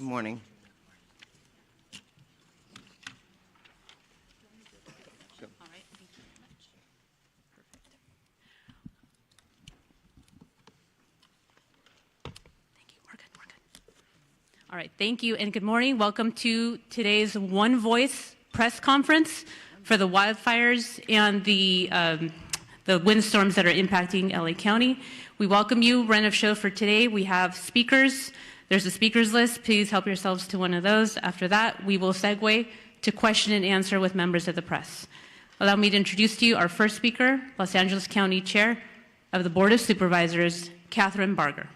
morning. All right, thank you very much. Perfect. Thank you, we're good. All right, thank you and good morning. Welcome to today's One Voice press conference for the wildfires and the windstorms that are impacting LA County. We welcome you. Run of show for today. We have speakers. There's a speakers list. Please help yourselves to one of those. After that, we will segue to question and answer with members of the press. Allow me to introduce to you our first speaker, Los Angeles County Chair of the Board of Supervisors, Catherine Barger.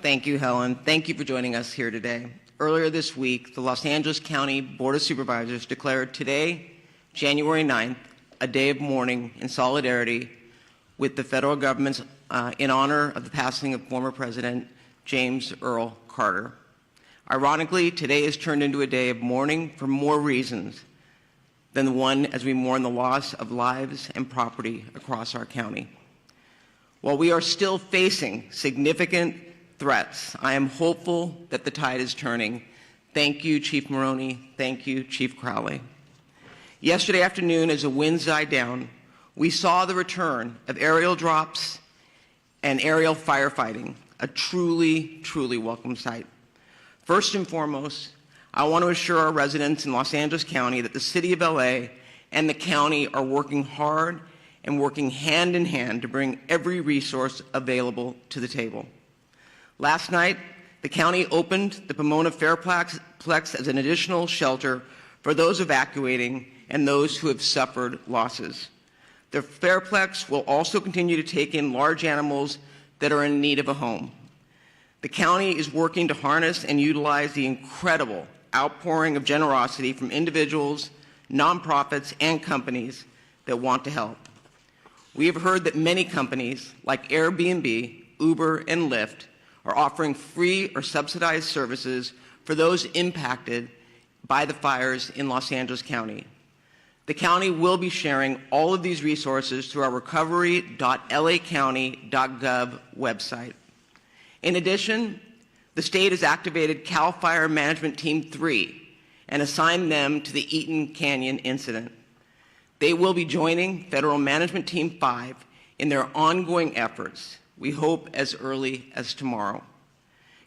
Thank you, Helen. Thank you for joining us here today. Earlier this week, the Los Angeles County Board of Supervisors declared today, January 9th, a day of mourning in solidarity with the federal government's in honor of the passing of former President James Earl Carter. Ironically, today is turned into a day of mourning for more reasons than the one as we mourn the loss of lives and property across our county. While we are still facing significant threats, I am hopeful that the tide is turning. Thank you, Chief Maroney. Thank you, Chief Crowley. Yesterday afternoon, as the winds died down, we saw the return of aerial drops and aerial firefighting, a truly, truly welcome sight. First and foremost, I want to assure our residents in Los Angeles County that the City of LA and the county are working hard and working hand in hand to bring every resource available to the table. Last night, the county opened the Pomona Fairplex as an additional shelter for those evacuating and those who have suffered losses. The Fairplex will also continue to take in large animals that are in need of a home. The county is working to harness and utilize the incredible outpouring of generosity from individuals, nonprofits, and companies that want to help. We have heard that many companies like Airbnb, Uber, and Lyft are offering free or subsidized services for those impacted by the fires in Los Angeles County. The county will be sharing all of these resources through our recovery.lacounty.gov website. In addition, the state has activated CAL FIRE Management Team 3 and assigned them to the Eaton Canyon incident. They will be joining Federal Management Team 5 in their ongoing efforts, we hope as early as tomorrow.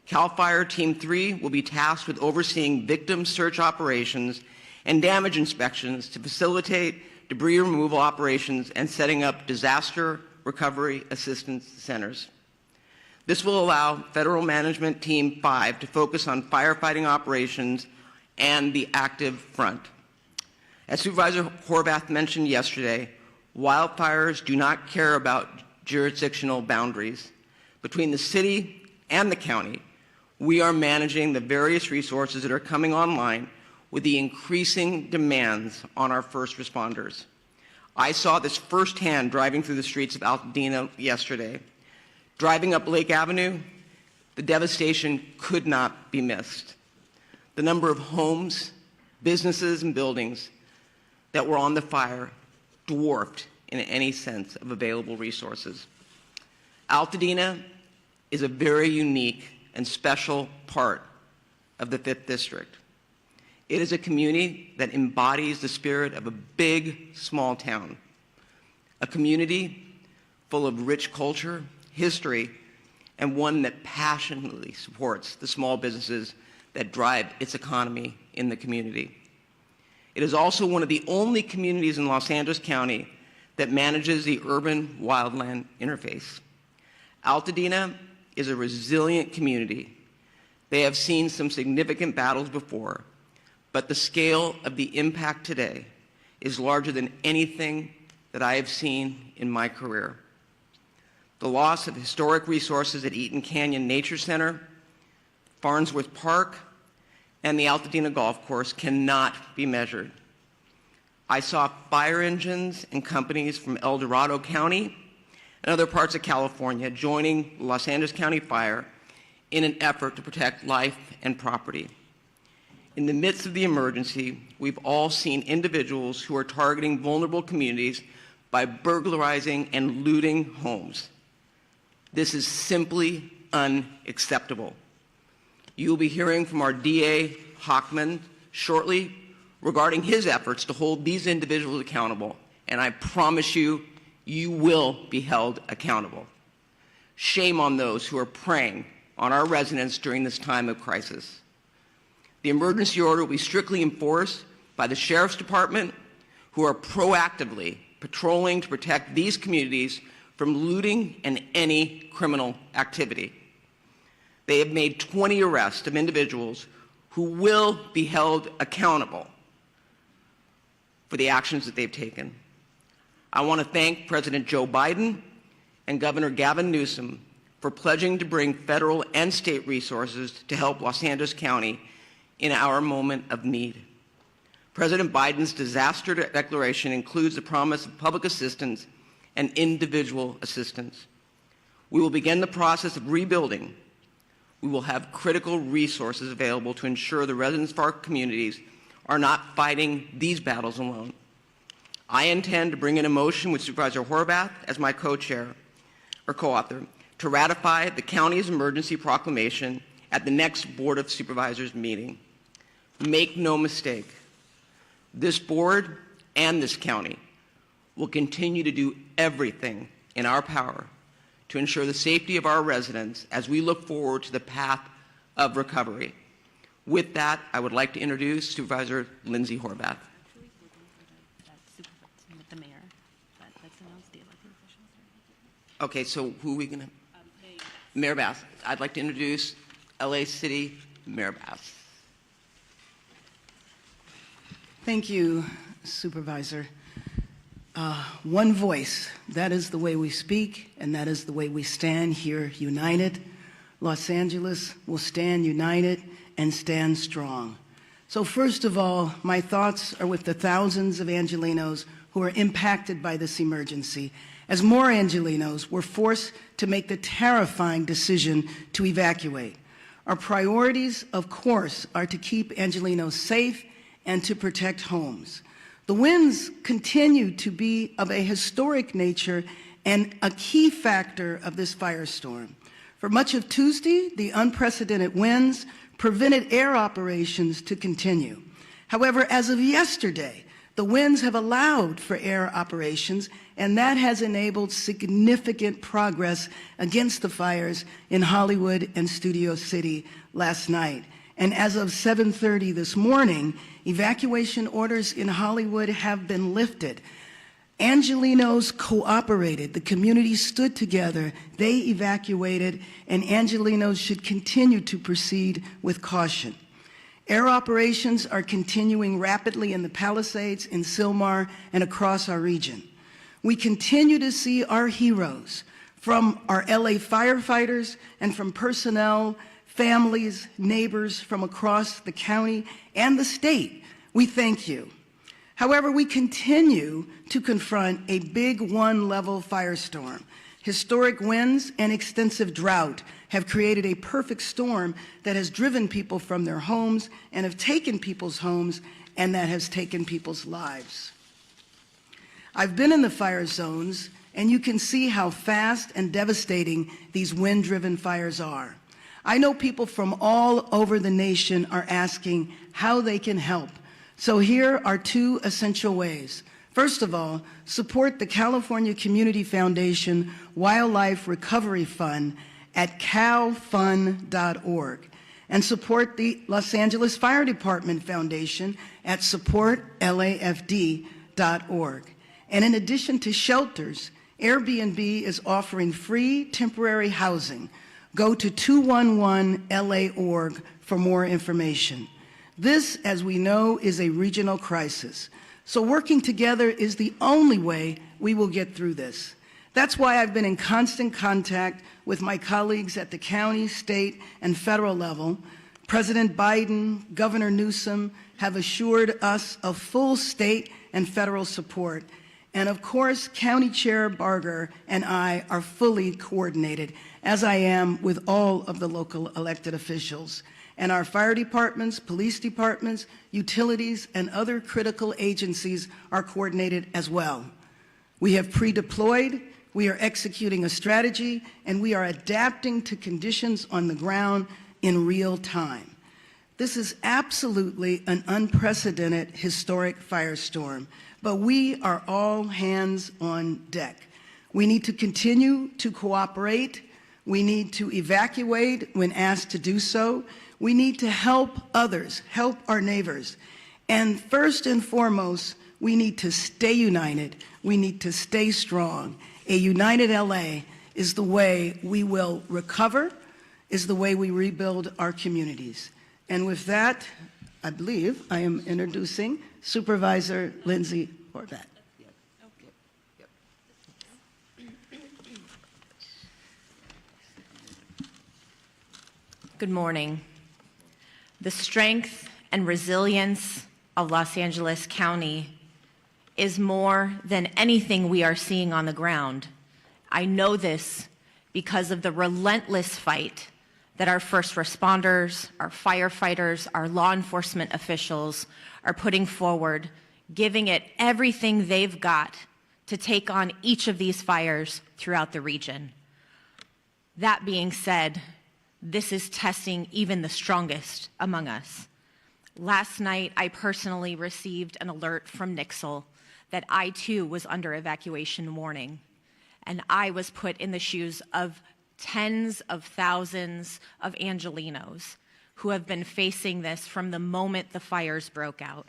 CAL FIRE Team 3 will be tasked with overseeing victim search operations and damage inspections to facilitate debris removal operations and setting up disaster recovery assistance centers. This will allow Federal Management Team 5 to focus on firefighting operations and the active front. As Supervisor Horvath mentioned yesterday, wildfires do not care about jurisdictional boundaries. Between the city and the county, we are managing the various resources that are coming online with the increasing demands on our first responders. I saw this firsthand driving through the streets of Altadena yesterday. Driving up Lake Avenue, the devastation could not be missed. The number of homes, businesses, and buildings that were on the fire dwarfed in any sense of available resources. Altadena is a very unique and special part of the 5th District. It is a community that embodies the spirit of a big, small town. A community full of rich culture, history, and one that passionately supports the small businesses that drive its economy in the community. It is also one of the only communities in Los Angeles County that manages the urban wildland interface. Altadena is a resilient community. They have seen some significant battles before, but the scale of the impact today is larger than anything that I have seen in my career. The loss of historic resources at Eaton Canyon Nature Center, Farnsworth Park, and the Altadena Golf Course cannot be measured. I saw fire engines and companies from El Dorado County and other parts of California joining Los Angeles County Fire in an effort to protect life and property. In the midst of the emergency, we've all seen individuals who are targeting vulnerable communities by burglarizing and looting homes. This is simply unacceptable. You will be hearing from our DA, Hockman, shortly regarding his efforts to hold these individuals accountable, and I promise you, you will be held accountable. Shame on those who are preying on our residents during this time of crisis. The emergency order will be strictly enforced by the Sheriff's Department, who are proactively patrolling to protect these communities from looting and any criminal activity. They have made 20 arrests of individuals who will be held accountable for the actions that they've taken. I want to thank President Joe Biden and Governor Gavin Newsom for pledging to bring federal and state resources to help Los Angeles County in our moment of need. President Biden's disaster declaration includes the promise of public assistance and individual assistance. We will begin the process of rebuilding. We will have critical resources available to ensure the residents of our communities are not fighting these battles alone. I intend to bring in a motion with Supervisor Horvath as my co-chair or co-author to ratify the county's emergency proclamation at the next Board of Supervisors meeting. Make no mistake, this board and this county will continue to do everything in our power to ensure the safety of our residents as we look forward to the path of recovery. With that, I would like to introduce Supervisor Lindsay Horvath. The mayor, but let's announce the elected officials. Okay, so who are we going to? Mayor Bass. I'd like to introduce LA City Mayor Bass. Thank you, Supervisor. One voice, that is the way we speak, and that is the way we stand here united. Los Angeles will stand united and stand strong. So first of all, my thoughts are with the thousands of Angelenos who are impacted by this emergency, as more Angelenos were forced to make the terrifying decision to evacuate. Our priorities, of course, are to keep Angelenos safe and to protect homes. The winds continue to be of a historic nature and a key factor of this firestorm. For much of Tuesday, the unprecedented winds prevented air operations to continue. However, as of yesterday, the winds have allowed for air operations, and that has enabled significant progress against the fires in Hollywood and Studio City last night. And as of 7:30 this morning, evacuation orders in Hollywood have been lifted. Angelenos cooperated. The community stood together. They evacuated, and Angelenos should continue to proceed with caution. Air operations are continuing rapidly in the Palisades, in Sylmar, and across our region. We continue to see our heroes, from our LA firefighters and from personnel, families, neighbors from across the county and the state. We thank you. However, we continue to confront a big one-level firestorm. Historic winds and extensive drought have created a perfect storm that has driven people from their homes and have taken people's homes, and that has taken people's lives. I've been in the fire zones, and you can see how fast and devastating these wind-driven fires are. I know people from all over the nation are asking how they can help. So here are two essential ways. First of all, support the California Community Foundation Wildlife Recovery Fund at calfund.org, and support the Los Angeles Fire Department Foundation at supportlafd.org. And in addition to shelters, Airbnb is offering free temporary housing. Go to 211LA.org for more information. This, as we know, is a regional crisis. So working together is the only way we will get through this. That's why I've been in constant contact with my colleagues at the county, state, and federal level. President Biden, Governor Newsom have assured us of full state and federal support. And of course, County Chair Barger and I are fully coordinated, as I am with all of the local elected officials. And our fire departments, police departments, utilities, and other critical agencies are coordinated as well. We have pre-deployed, we are executing a strategy, and we are adapting to conditions on the ground in real time. This is absolutely an unprecedented historic firestorm, but we are all hands on deck. We need to continue to cooperate. We need to evacuate when asked to do so. We need to help others, help our neighbors. And first and foremost, we need to stay united. We need to stay strong. A united LA is the way we will recover, is the way we rebuild our communities. And with that, I believe I am introducing Supervisor Lindsay Horvath. Good morning. The strength and resilience of Los Angeles County is more than anything we are seeing on the ground. I know this because of the relentless fight that our first responders, our firefighters, our law enforcement officials are putting forward, giving it everything they've got to take on each of these fires throughout the region. That being said, this is testing even the strongest among us. Last night, I personally received an alert from Nixle that I too was under evacuation warning, and I was put in the shoes of tens of thousands of Angelenos who have been facing this from the moment the fires broke out.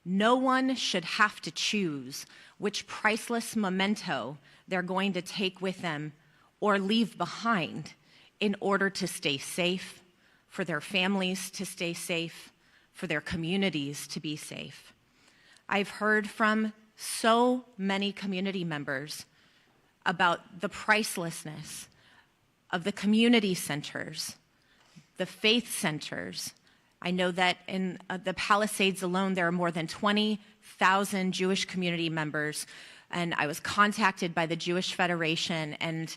No one should have to choose which priceless memento they're going to take with them or leave behind in order to stay safe, for their families to stay safe, for their communities to be safe. I've heard from so many community members about the pricelessness of the community centers, the faith centers. I know that in the Palisades alone, there are more than 20,000 Jewish community members, and I was contacted by the Jewish Federation and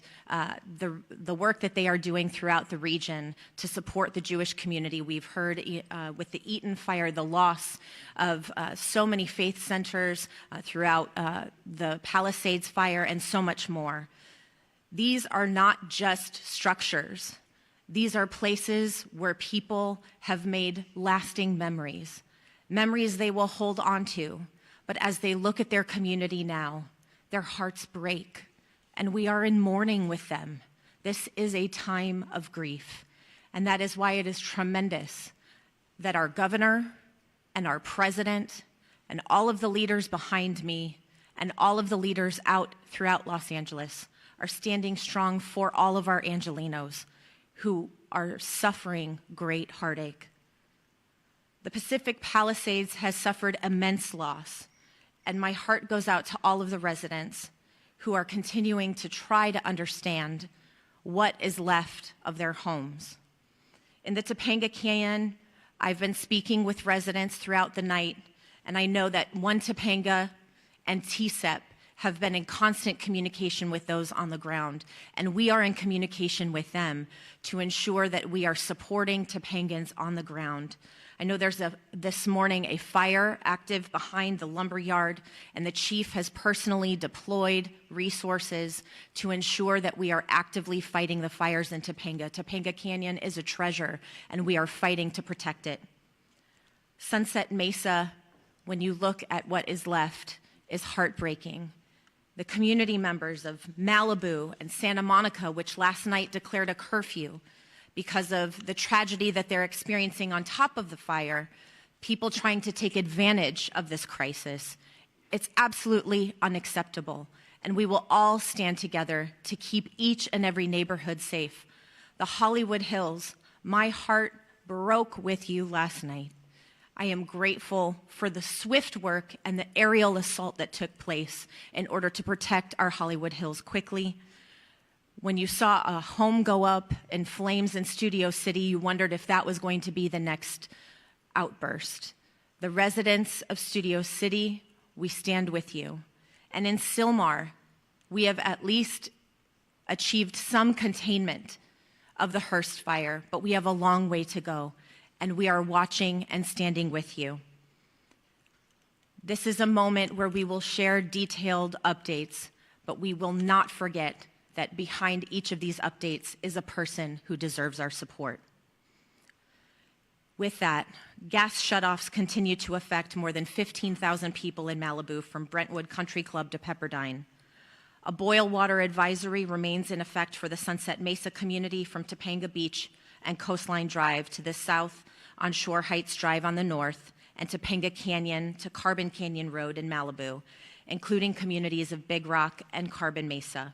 the work that they are doing throughout the region to support the Jewish community. We've heard with the Eaton fire, the loss of so many faith centers throughout the Palisades fire and so much more. These are not just structures. These are places where people have made lasting memories, memories they will hold on to. But as they look at their community now, their hearts break, and we are in mourning with them. This is a time of grief, and that is why it is tremendous that our governor and our president and all of the leaders behind me and all of the leaders out throughout Los Angeles are standing strong for all of our Angelenos who are suffering great heartache. The Pacific Palisades has suffered immense loss, and my heart goes out to all of the residents who are continuing to try to understand what is left of their homes. In the Topanga Canyon, I've been speaking with residents throughout the night, and I know that One Topanga and TSEP have been in constant communication with those on the ground, and we are in communication with them to ensure that we are supporting Topangans on the ground. I know there's this morning a fire active behind the lumber yard, and the chief has personally deployed resources to ensure that we are actively fighting the fires in Topanga. Topanga Canyon is a treasure, and we are fighting to protect it. Sunset Mesa, when you look at what is left, is heartbreaking. The community members of Malibu and Santa Monica, which last night declared a curfew because of the tragedy that they're experiencing on top of the fire, people trying to take advantage of this crisis. It's absolutely unacceptable, and we will all stand together to keep each and every neighborhood safe. The Hollywood Hills, my heart broke with you last night. I am grateful for the swift work and the aerial assault that took place in order to protect our Hollywood Hills quickly. When you saw a home go up in flames in Studio City, you wondered if that was going to be the next outburst. The residents of Studio City, we stand with you. And in Sylmar, we have at least achieved some containment of the Hearst fire, but we have a long way to go, and we are watching and standing with you. This is a moment where we will share detailed updates, but we will not forget that behind each of these updates is a person who deserves our support. With that, gas shutoffs continue to affect more than 15,000 people in Malibu from Brentwood Country Club to Pepperdine. A boil water advisory remains in effect for the Sunset Mesa community from Topanga Beach and Coastline Drive to the south on Shore Heights Drive on the north, and Topanga Canyon to Carbon Canyon Road in Malibu, including communities of Big Rock and Carbon Mesa.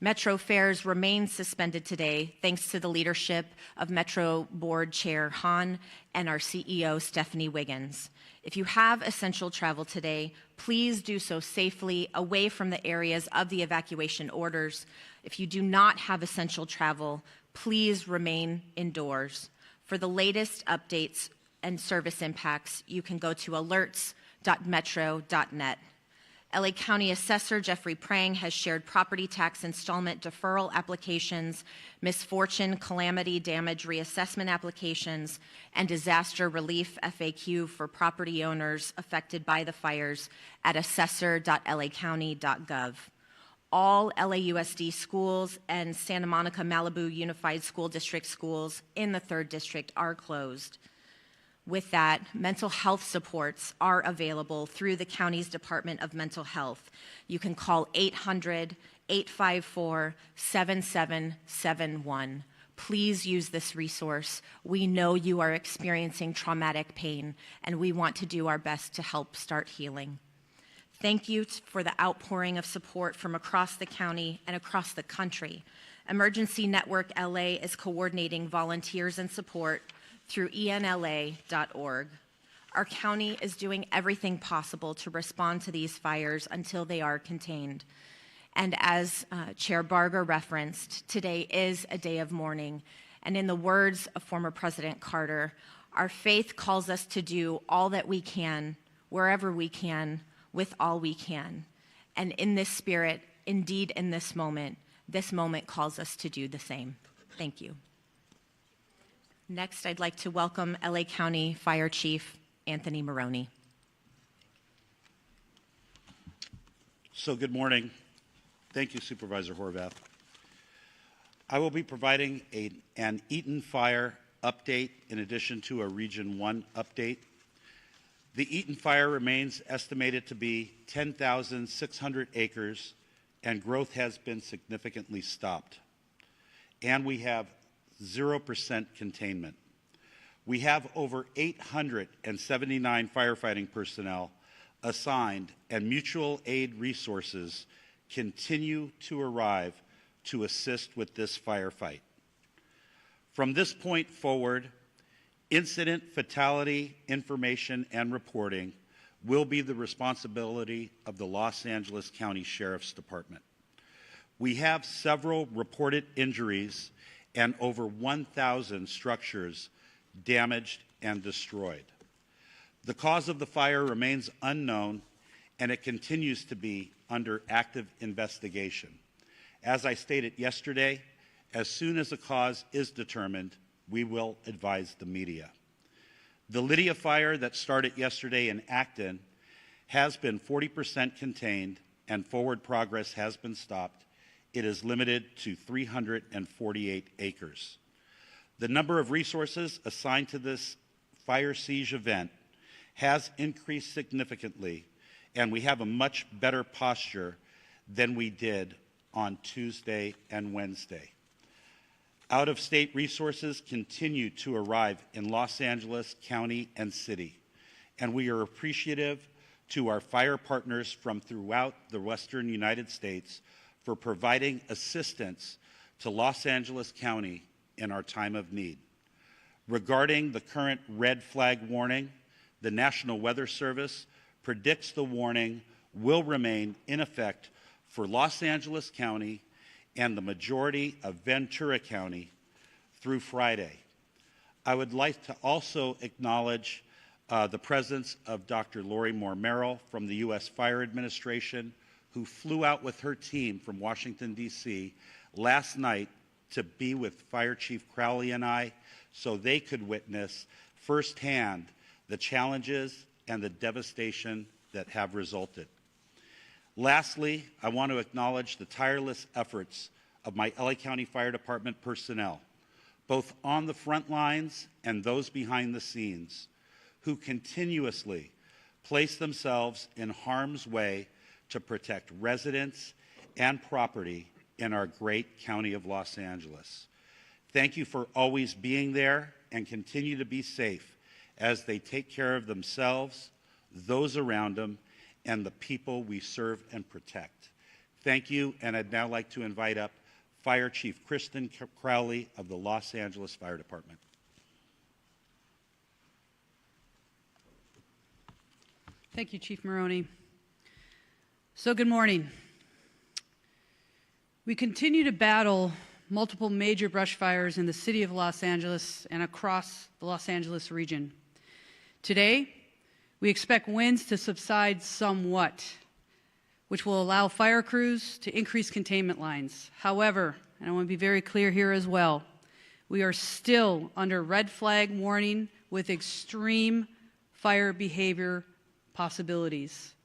Metro fares remain suspended today thanks to the leadership of Metro Board Chair Hahn and our CEO Stephanie Wiggins. If you have essential travel today, please do so safely away from the areas of the evacuation orders. If you do not have essential travel, please remain indoors. For the latest updates and service impacts, you can go to alerts.metro.net. LA County Assessor Jeffrey Prang has shared property tax installment deferral applications, misfortune, calamity, damage reassessment applications, and disaster relief FAQ for property owners affected by the fires at assessor.lacounty.gov. All LAUSD schools and Santa Monica Malibu Unified School District schools in the 3rd District are closed. With that, mental health supports are available through the county's Department of Mental Health. You can call 800-854-7771. Please use this resource. We know you are experiencing traumatic pain, and we want to do our best to help start healing. Thank you for the outpouring of support from across the county and across the country. Emergency Network LA is coordinating volunteers and support through enla.org. Our county is doing everything possible to respond to these fires until they are contained. And as Chair Barger referenced, today is a day of mourning. And in the words of former President Carter, our faith calls us to do all that we can, wherever we can, with all we can. And in this spirit, indeed in this moment calls us to do the same. Thank you. Next, I'd like to welcome LA County Fire Chief Anthony Maroney. So good morning. Thank you, Supervisor Horvath. I will be providing an Eaton Fire update in addition to a Region 1 update. The Eaton Fire remains estimated to be 10,600 acres, and growth has been significantly stopped. And we have 0% containment. We have over 879 firefighting personnel assigned, and mutual aid resources continue to arrive to assist with this firefight. From this point forward, incident fatality information and reporting will be the responsibility of the Los Angeles County Sheriff's Department. We have several reported injuries and over 1,000 structures damaged and destroyed. The cause of the fire remains unknown, and it continues to be under active investigation. As I stated yesterday, as soon as a cause is determined, we will advise the media. The Lydia fire that started yesterday in Acton has been 40% contained, and forward progress has been stopped. It is limited to 348 acres. The number of resources assigned to this fire siege event has increased significantly, and we have a much better posture than we did on Tuesday and Wednesday. Out-of-state resources continue to arrive in Los Angeles County and City, and we are appreciative to our fire partners from throughout the Western United States for providing assistance to Los Angeles County in our time of need. Regarding the current red flag warning, the National Weather Service predicts the warning will remain in effect for Los Angeles County and the majority of Ventura County through Friday. I would like to also acknowledge the presence of Dr. Lori Moore Merrill from the U.S. Fire Administration, who flew out with her team from Washington, D.C. last night to be with Fire Chief Crowley and I so they could witness firsthand the challenges and the devastation that have resulted. Lastly, I want to acknowledge the tireless efforts of my LA County Fire Department personnel, both on the front lines and those behind the scenes, who continuously place themselves in harm's way to protect residents and property in our great county of Los Angeles. Thank you for always being there, and continue to be safe as they take care of themselves, those around them, and the people we serve and protect. Thank you, and I'd now like to invite up Fire Chief Kristen Crowley of the Los Angeles Fire Department. Thank you, Chief Maroney. So good morning. We continue to battle multiple major brush fires in the city of Los Angeles and across the Los Angeles region. Today, we expect winds to subside somewhat, which will allow fire crews to increase containment lines. However, and I want to be very clear here as well, we are still under red flag warning with extreme fire behavior possibilities.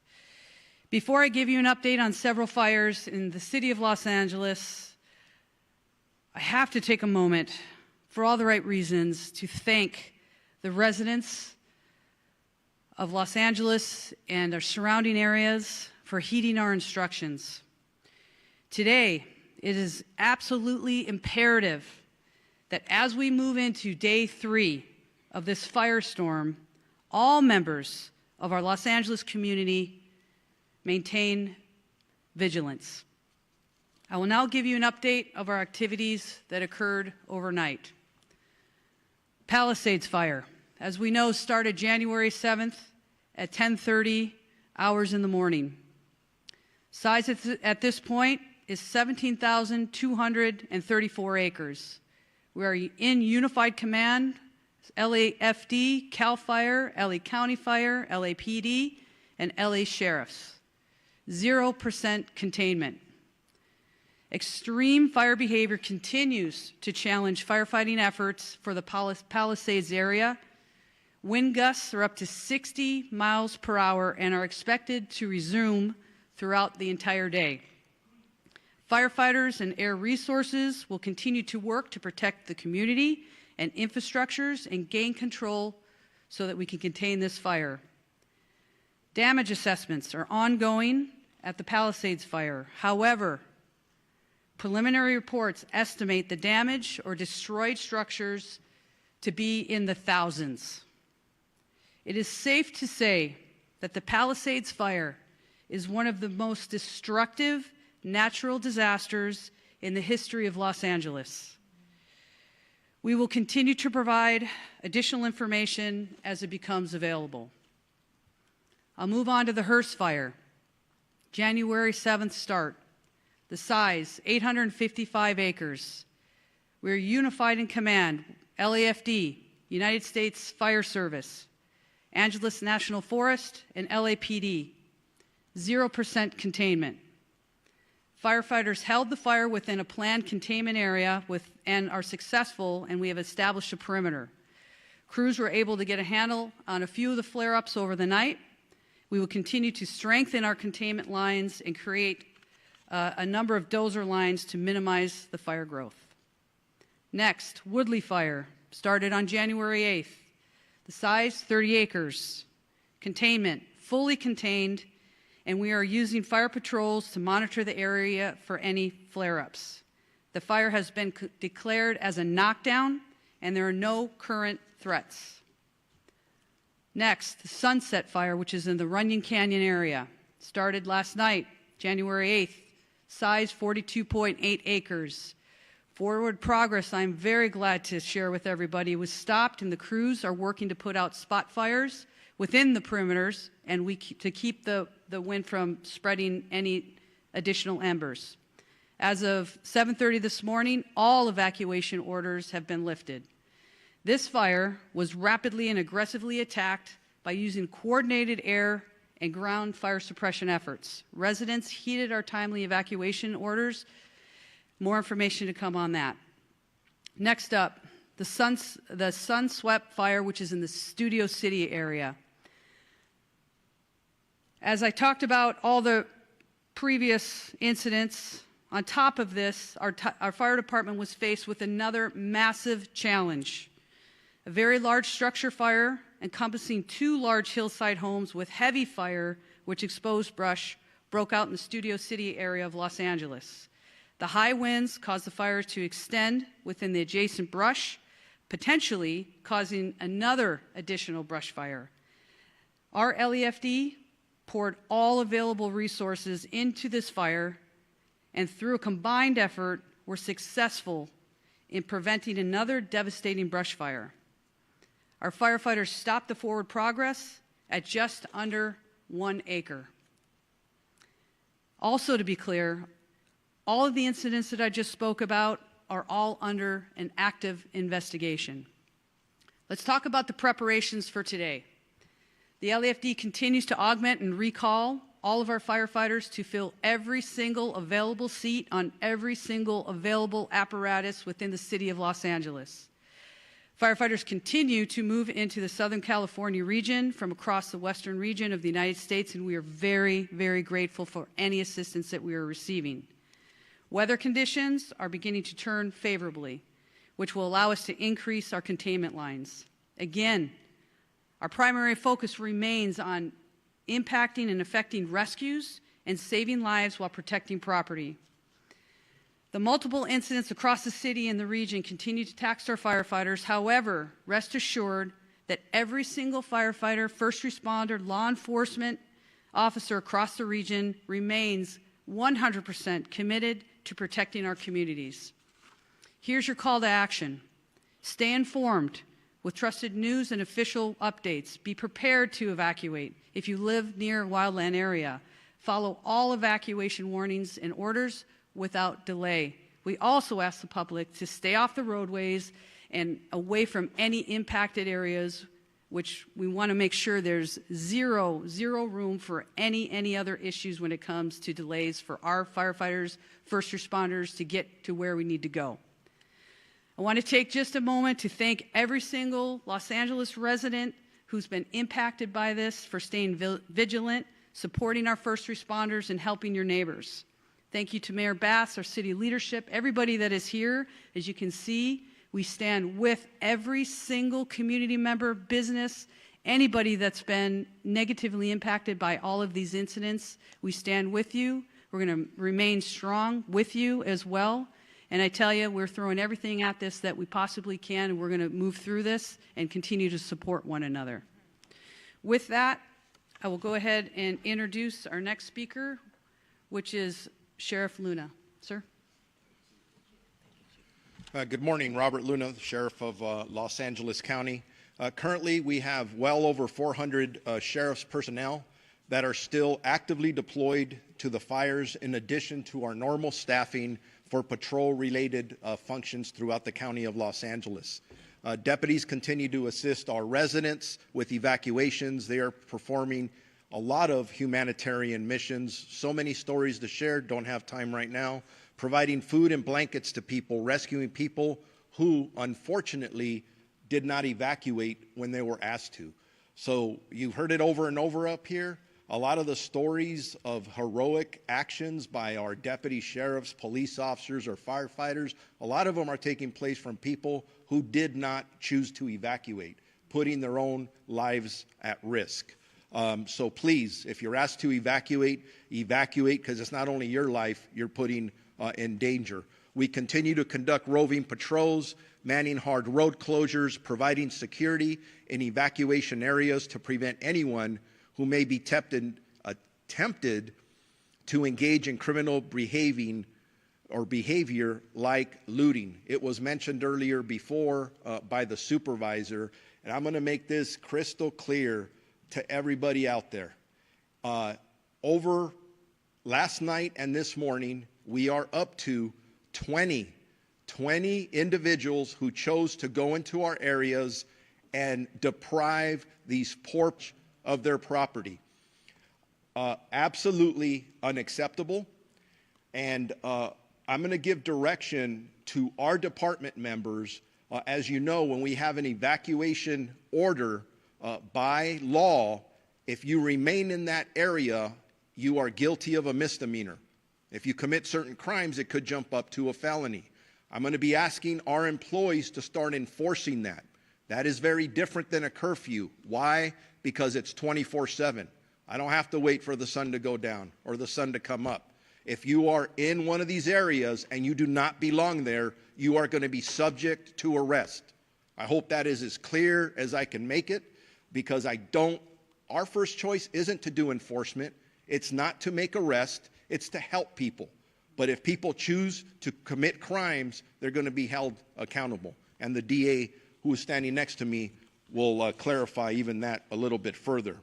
Before I give you an update on several fires in the city of Los Angeles, I have to take a moment, for all the right reasons, to thank the residents of Los Angeles and our surrounding areas for heeding our instructions. Today, it is absolutely imperative that as we move into day 3 of this firestorm, all members of our Los Angeles community maintain vigilance. I will now give you an update of our activities that occurred overnight. Palisades fire, as we know, started January 7th at 10:30 hours in the morning. Size at this point is 17,234 acres. We are in unified command, LAFD, CAL FIRE, LA County Fire, LAPD, and LA Sheriffs. 0% containment. Extreme fire behavior continues to challenge firefighting efforts for the Palisades area. Wind gusts are up to 60 miles per hour and are expected to resume throughout the entire day. Firefighters and air resources will continue to work to protect the community and infrastructures and gain control so that we can contain this fire. Damage assessments are ongoing at the Palisades fire. However, preliminary reports estimate the damage or destroyed structures to be in the thousands. It is safe to say that the Palisades fire is one of the most destructive natural disasters in the history of Los Angeles. We will continue to provide additional information as it becomes available. I'll move on to the Hearst fire. January 7th start. The size, 855 acres. We're unified in command, LAFD, United States Fire Service, Angeles National Forest, and LAPD. 0% containment. Firefighters held the fire within a planned containment area and are successful, and we have established a perimeter. Crews were able to get a handle on a few of the flare-ups over the night. We will continue to strengthen our containment lines and create a number of dozer lines to minimize the fire growth. Next, Woodley fire started on January 8th. The size, 30 acres. Containment, fully contained, and we are using fire patrols to monitor the area for any flare-ups. The fire has been declared as a knockdown, and there are no current threats. Next, the Sunset fire, which is in the Runyon Canyon area, started last night, January 8th. Size 42.8 acres. Forward progress, I'm very glad to share with everybody, was stopped, and the crews are working to put out spot fires within the perimeters and to keep the wind from spreading any additional embers. As of 7:30 this morning, all evacuation orders have been lifted. This fire was rapidly and aggressively attacked by using coordinated air and ground fire suppression efforts. Residents heeded our timely evacuation orders. More information to come on that. Next up, the Sunswept fire, which is in the Studio City area. As I talked about all the previous incidents, On top of this, our fire department was faced with another massive challenge. A very large structure fire encompassing 2 large hillside homes with heavy fire, which exposed brush, broke out in the Studio City area of Los Angeles. The high winds caused the fires to extend within the adjacent brush, potentially causing another additional brush fire. Our LEFD poured all available resources into this fire, and through a combined effort, were successful in preventing another devastating brush fire. Our firefighters stopped the forward progress at just under 1 acre. Also, to be clear, all of the incidents that I just spoke about are all under an active investigation. Let's talk about the preparations for today. The LAFD continues to augment and recall all of our firefighters to fill every single available seat on every single available apparatus within the city of Los Angeles. Firefighters continue to move into the Southern California region from across the western region of the United States, and we are very, very grateful for any assistance that we are receiving. Weather conditions are beginning to turn favorably, which will allow us to increase our containment lines. Again, our primary focus remains on impacting and affecting rescues and saving lives while protecting property. The multiple incidents across the city and the region continue to tax our firefighters. However, rest assured that every single firefighter, first responder, law enforcement officer across the region remains 100% committed to protecting our communities. Here's your call to action. Stay informed with trusted news and official updates. Be prepared to evacuate if you live near a wildland area. Follow all evacuation warnings and orders without delay. We also ask the public to stay off the roadways and away from any impacted areas, which we want to make sure there's zero room for any other issues when it comes to delays for our firefighters, first responders to get to where we need to go. I want to take just a moment to thank every single Los Angeles resident who's been impacted by this for staying vigilant, supporting our first responders, and helping your neighbors. Thank you to Mayor Bass, our city leadership, everybody that is here. As you can see, we stand with every single community member, business, anybody that's been negatively impacted by all of these incidents. We stand with you. We're going to remain strong with you as well. And I tell you, we're throwing everything at this that we possibly can, and we're going to move through this and continue to support one another. With that, I will go ahead and introduce our next speaker, which is Sheriff Luna. Sir? Good morning, Robert Luna, the Sheriff of Los Angeles County. Currently, we have well over 400 sheriff's personnel that are still actively deployed to the fires, in addition to our normal staffing for patrol-related functions throughout the County of Los Angeles. Deputies continue to assist our residents with evacuations. They are performing a lot of humanitarian missions. So many stories to share, don't have time right now. Providing food and blankets to people, rescuing people who, unfortunately, did not evacuate when they were asked to. So you've heard it over and over up here. A lot of the stories of heroic actions by our deputy sheriffs, police officers, or firefighters, a lot of them are taking place from people who did not choose to evacuate, putting their own lives at risk. So please, if you're asked to evacuate, because it's not only your life you're putting in danger. We continue to conduct roving patrols, manning hard road closures, providing security in evacuation areas to prevent anyone who may be tempted to engage in criminal behavior like looting. It was mentioned earlier before by the supervisor, and I'm going to make this crystal clear to everybody out there. Over last night and this morning, we are up to 20 individuals who chose to go into our areas and deprive these poor of their property. Absolutely unacceptable. And I'm going to give direction to our department members. As you know, when we have an evacuation order by law, if you remain in that area, you are guilty of a misdemeanor. If you commit certain crimes, it could jump up to a felony. I'm going to be asking our employees to start enforcing that. That is very different than a curfew. Why? Because it's 24/7. I don't have to wait for the sun to go down or the sun to come up. If you are in one of these areas and you do not belong there, you are going to be subject to arrest. I hope that is as clear as I can make it, because our first choice isn't to do enforcement. It's not to make arrests. It's to help people. But if people choose to commit crimes, they're going to be held accountable. And the DA, who is standing next to me, will clarify even that a little bit further.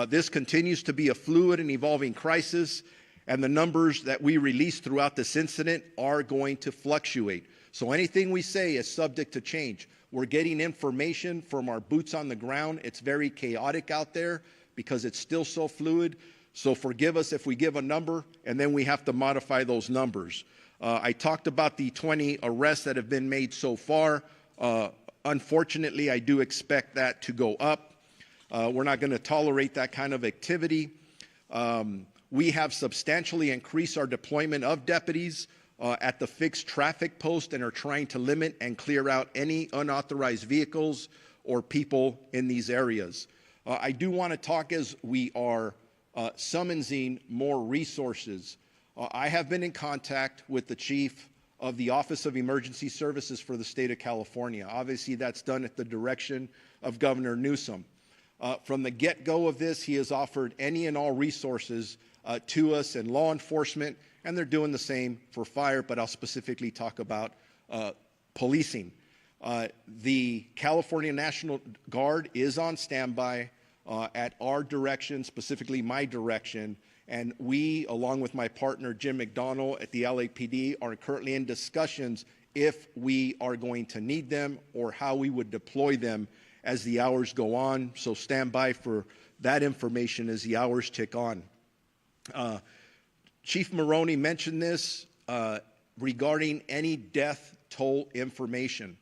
This continues to be a fluid and evolving crisis, and the numbers that we release throughout this incident are going to fluctuate. So anything we say is subject to change. We're getting information from our boots on the ground. It's very chaotic out there because it's still so fluid. So forgive us if we give a number and then we have to modify those numbers. I talked about the 20 arrests that have been made so far. Unfortunately, I do expect that to go up. We're not going to tolerate that kind of activity. We have substantially increased our deployment of deputies at the fixed traffic post and are trying to limit and clear out any unauthorized vehicles or people in these areas. I do want to talk as we are summoning more resources. I have been in contact with the chief of the Office of Emergency Services for the state of California. Obviously, that's done at the direction of Governor Newsom. From the get-go of this, he has offered any and all resources to us in law enforcement, and they're doing the same for fire, but I'll specifically talk about policing. The California National Guard is on standby at our direction, specifically my direction, and we, along with my partner Jim McDonald at the LAPD, are currently in discussions if we are going to need them or how we would deploy them as the hours go on. So stand by for that information as the hours tick on. Chief Maroney mentioned this regarding any death toll information.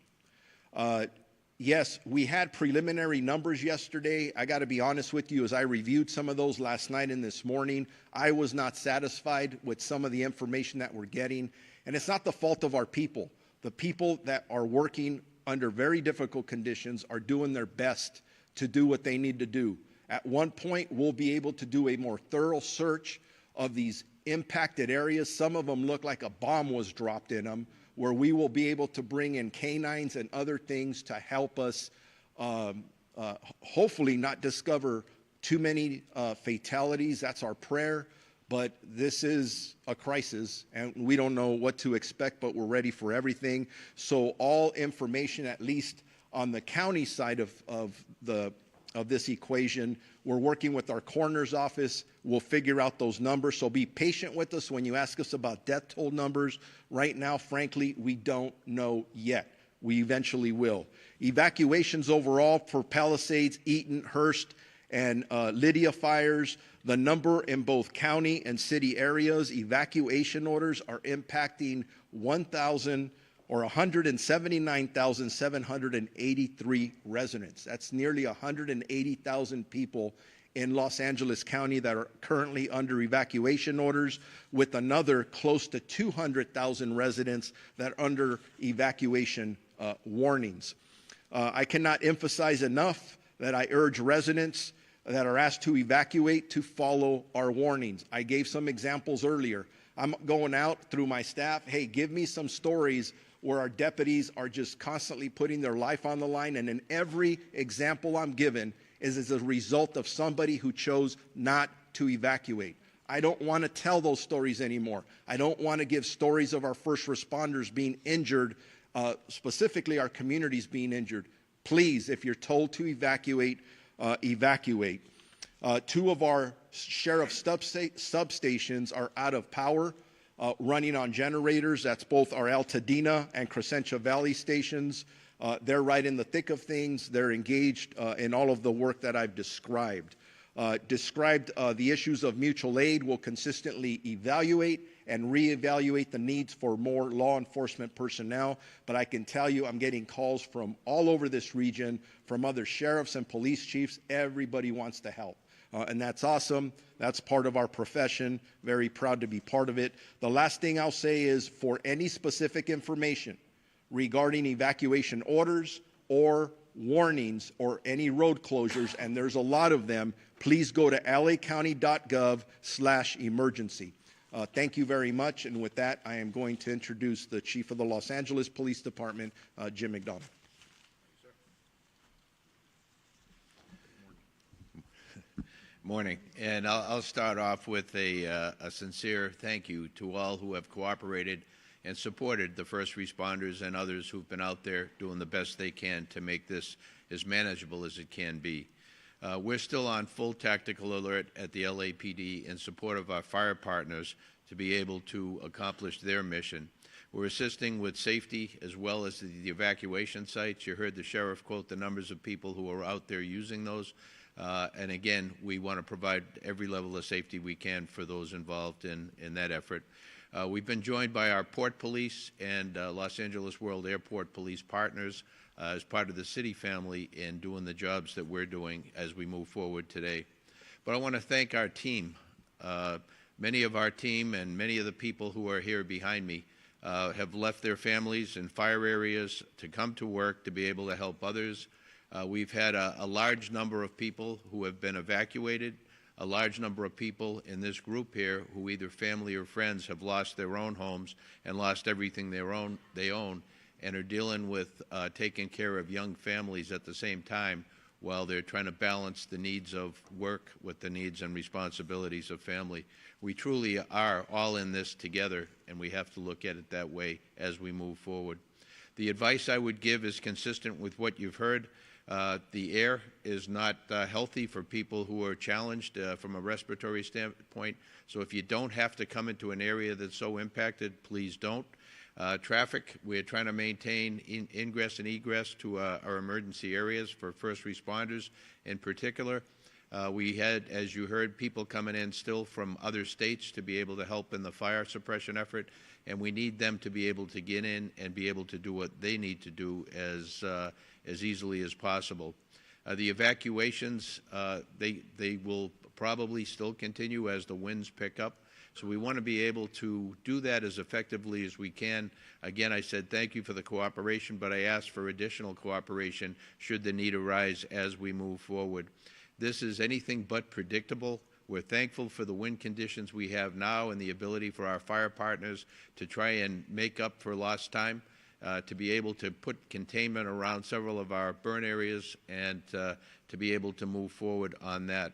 Yes, we had preliminary numbers yesterday. I got to be honest with you, as I reviewed some of those last night and this morning, I was not satisfied with some of the information that we're getting. And it's not the fault of our people. The people that are working under very difficult conditions are doing their best to do what they need to do. At one point, we'll be able to do a more thorough search of these impacted areas. Some of them look like a bomb was dropped in them, where we will be able to bring in canines and other things to help us hopefully not discover too many fatalities. That's our prayer. But this is a crisis, and we don't know what to expect, but we're ready for everything. So all information, at least on the county side of this equation, we're working with our coroner's office. We'll figure out those numbers. So be patient with us when you ask us about death toll numbers. Right now, frankly, we don't know yet. We eventually will. Evacuations overall for Palisades, Eaton, Hearst, and Lydia fires, the number in both county and city areas, evacuation orders are impacting 179,783 residents. That's nearly 180,000 people in Los Angeles County that are currently under evacuation orders, with another close to 200,000 residents that are under evacuation warnings. I cannot emphasize enough that I urge residents that are asked to evacuate to follow our warnings. I gave some examples earlier. I'm going out through my staff, hey, give me some stories where our deputies are just constantly putting their life on the line, and in every example I'm given is as a result of somebody who chose not to evacuate. I don't want to tell those stories anymore. I don't want to give stories of our first responders being injured, specifically our communities being injured. Please, if you're told to evacuate, evacuate. Two of our sheriff substations are out of power, running on generators. That's both our Altadena and Crescentia Valley stations. They're right in the thick of things. They're engaged in all of the work that I've described. The issues of mutual aid. Will consistently evaluate and reevaluate the needs for more law enforcement personnel. But I can tell you, I'm getting calls from all over this region, from other sheriffs and police chiefs. Everybody wants to help. and that's awesome. That's part of our profession. Very proud to be part of it. The last thing I'll say is, for any specific information regarding evacuation orders or warnings or any road closures, and there's a lot of them, please go to lacounty.gov/emergency. Thank you very much. And with that, I am going to introduce the Chief of the Los Angeles Police Department, Jim McDonough. Morning, and I'll start off with a sincere thank you to all who have cooperated and supported the first responders and others who've been out there doing the best they can to make this as manageable as it can be. We're still on full tactical alert at the LAPD in support of our fire partners to be able to accomplish their mission. We're assisting with safety as well as the evacuation sites. You heard the sheriff quote the numbers of people who are out there using those. And again, we want to provide every level of safety we can for those involved in that effort. We've been joined by our Port Police and Los Angeles World Airport Police partners as part of the city family in doing the jobs that we're doing as we move forward today. But I want to thank our team. Many of our team and many of the people who are here behind me have left their families in fire areas to come to work to be able to help others. We've had a large number of people who have been evacuated, a large number of people in this group here who either family or friends have lost their own homes and lost everything they own and are dealing with taking care of young families at the same time while they're trying to balance the needs of work with the needs and responsibilities of family. We truly are all in this together, and we have to look at it that way as we move forward. The advice I would give is consistent with what you've heard. The air is not healthy for people who are challenged from a respiratory standpoint. So if you don't have to come into an area that's so impacted, please don't. Traffic, we're trying to maintain ingress and egress to our emergency areas for first responders in particular. We had, as you heard, people coming in still from other states to be able to help in the fire suppression effort, and we need them to be able to get in and be able to do what they need to do as easily as possible. The evacuations, they will probably still continue as the winds pick up. So we want to be able to do that as effectively as we can. Again, I said thank you for the cooperation, but I asked for additional cooperation should the need arise as we move forward. This is anything but predictable. We're thankful for the wind conditions we have now and the ability for our fire partners to try and make up for lost time. To be able to put containment around several of our burn areas and to be able to move forward on that.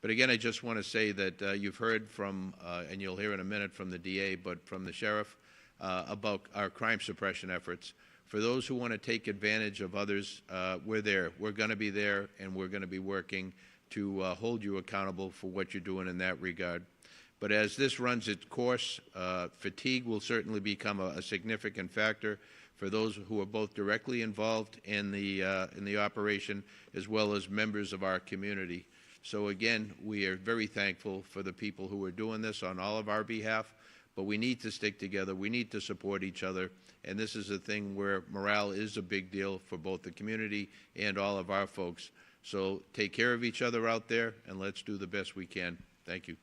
But again, I just want to say that you've heard from, and you'll hear in a minute from the DA, but from the sheriff about our crime suppression efforts. For those who want to take advantage of others, we're there. We're going to be there, and we're going to be working to hold you accountable for what you're doing in that regard. But as this runs its course, fatigue will certainly become a significant factor for those who are both directly involved in the operation as well as members of our community. So again, we are very thankful for the people who are doing this on all of our behalf, but we need to stick together. We need to support each other, and this is a thing where morale is a big deal for both the community and all of our folks. So take care of each other out there, and let's do the best we can. Thank you.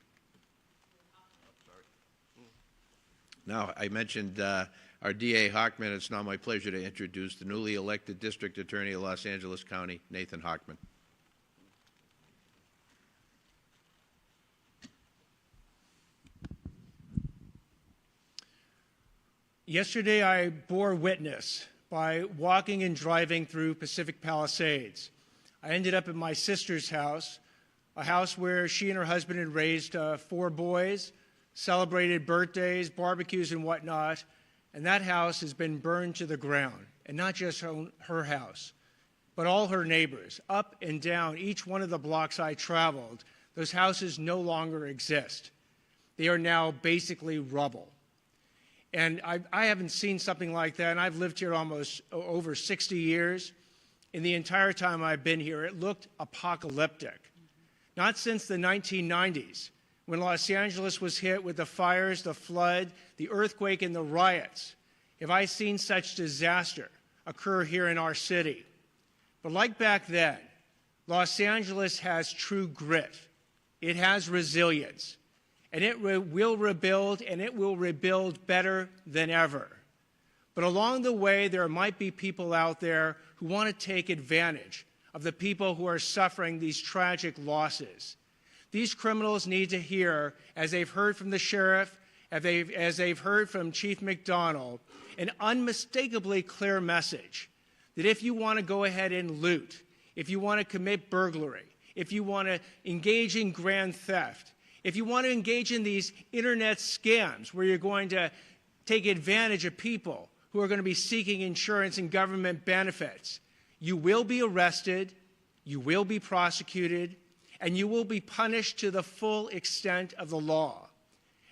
Now, I mentioned our DA Hockman. It's now my pleasure to introduce the newly elected District Attorney of Los Angeles County, Nathan Hockman. Yesterday, I bore witness by walking and driving through Pacific Palisades. I ended up at my sister's house, a house where she and her husband had raised 4 boys, celebrated birthdays, barbecues, and whatnot, and that house has been burned to the ground. And not just her house, but all her neighbors. Up and down each one of the blocks I traveled, those houses no longer exist. They are now basically rubble. And I haven't seen something like that, and I've lived here almost over 60 years. In the entire time I've been here, it looked apocalyptic. Not since the 1990s, when Los Angeles was hit with the fires, the flood, the earthquake, and the riots, have I seen such disaster occur here in our city. But like back then, Los Angeles has true grit, It has resilience. And it will rebuild, and it will rebuild better than ever. But along the way, there might be people out there who want to take advantage of the people who are suffering these tragic losses. These criminals need to hear, as they've heard from the sheriff, as they've heard from Chief McDonald, an unmistakably clear message that if you want to go ahead and loot, if you want to commit burglary, if you want to engage in grand theft, if you want to engage in these internet scams where you're going to take advantage of people who are going to be seeking insurance and government benefits, you will be arrested, you will be prosecuted, and you will be punished to the full extent of the law.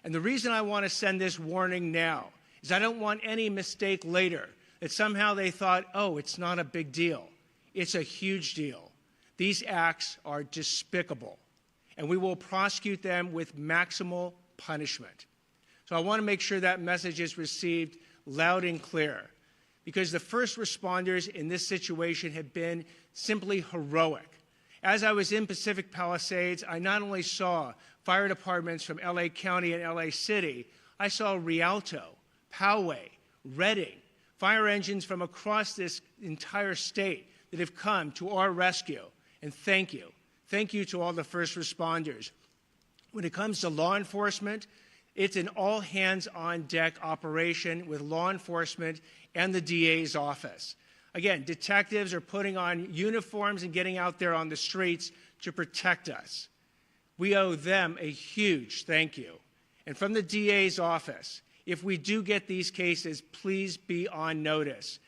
And the reason I want to send this warning now is I don't want any mistake later that somehow they thought, oh, it's not a big deal. It's a huge deal. These acts are despicable, and we will prosecute them with maximal punishment. So I want to make sure that message is received loud and clear, because the first responders in this situation have been simply heroic. As I was in Pacific Palisades, I not only saw fire departments from LA County and LA City, I saw Rialto, Poway, Redding, fire engines from across this entire state that have come to our rescue. And thank you. Thank you to all the first responders. When it comes to law enforcement, it's an all-hands-on-deck operation with law enforcement and the DA's office. Again, detectives are putting on uniforms and getting out there on the streets to protect us. We owe them a huge thank you. And from the DA's office, if we do get these cases, please be on notice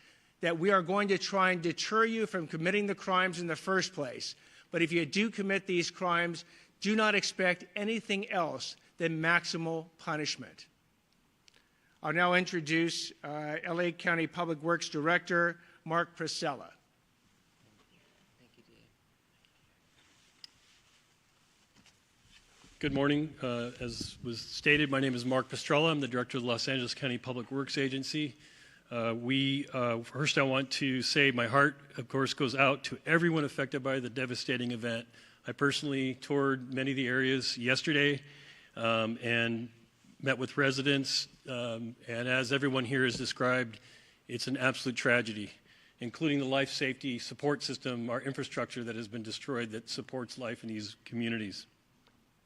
that we are going to try and deter you from committing the crimes in the first place. But if you do commit these crimes, do not expect anything else than maximal punishment. I'll now introduce LA County Public Works Director, Mark Priscilla. Good morning. As was stated, my name is Mark Pastrella. I'm the Director of the Los Angeles County Public Works Agency. First I want to say my heart, of course, goes out to everyone affected by the devastating event. I personally toured many of the areas yesterday and met with residents, and as everyone here has described, it's an absolute tragedy, including the life safety support system, our infrastructure that has been destroyed that supports life in these communities.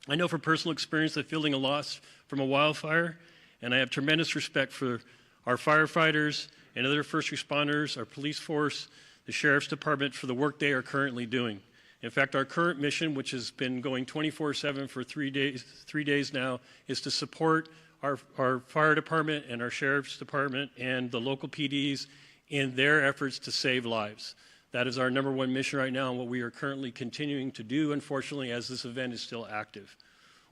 I know from personal experience that feeling a loss from a wildfire, and I have tremendous respect for our firefighters and other first responders, our police force, the Sheriff's Department for the work they are currently doing. In fact, our current mission, which has been going 24/7 for 3 days now, is to support our fire department and our Sheriff's Department and the local PDs in their efforts to save lives. That is our number one mission right now and what we are currently continuing to do, unfortunately, as this event is still active.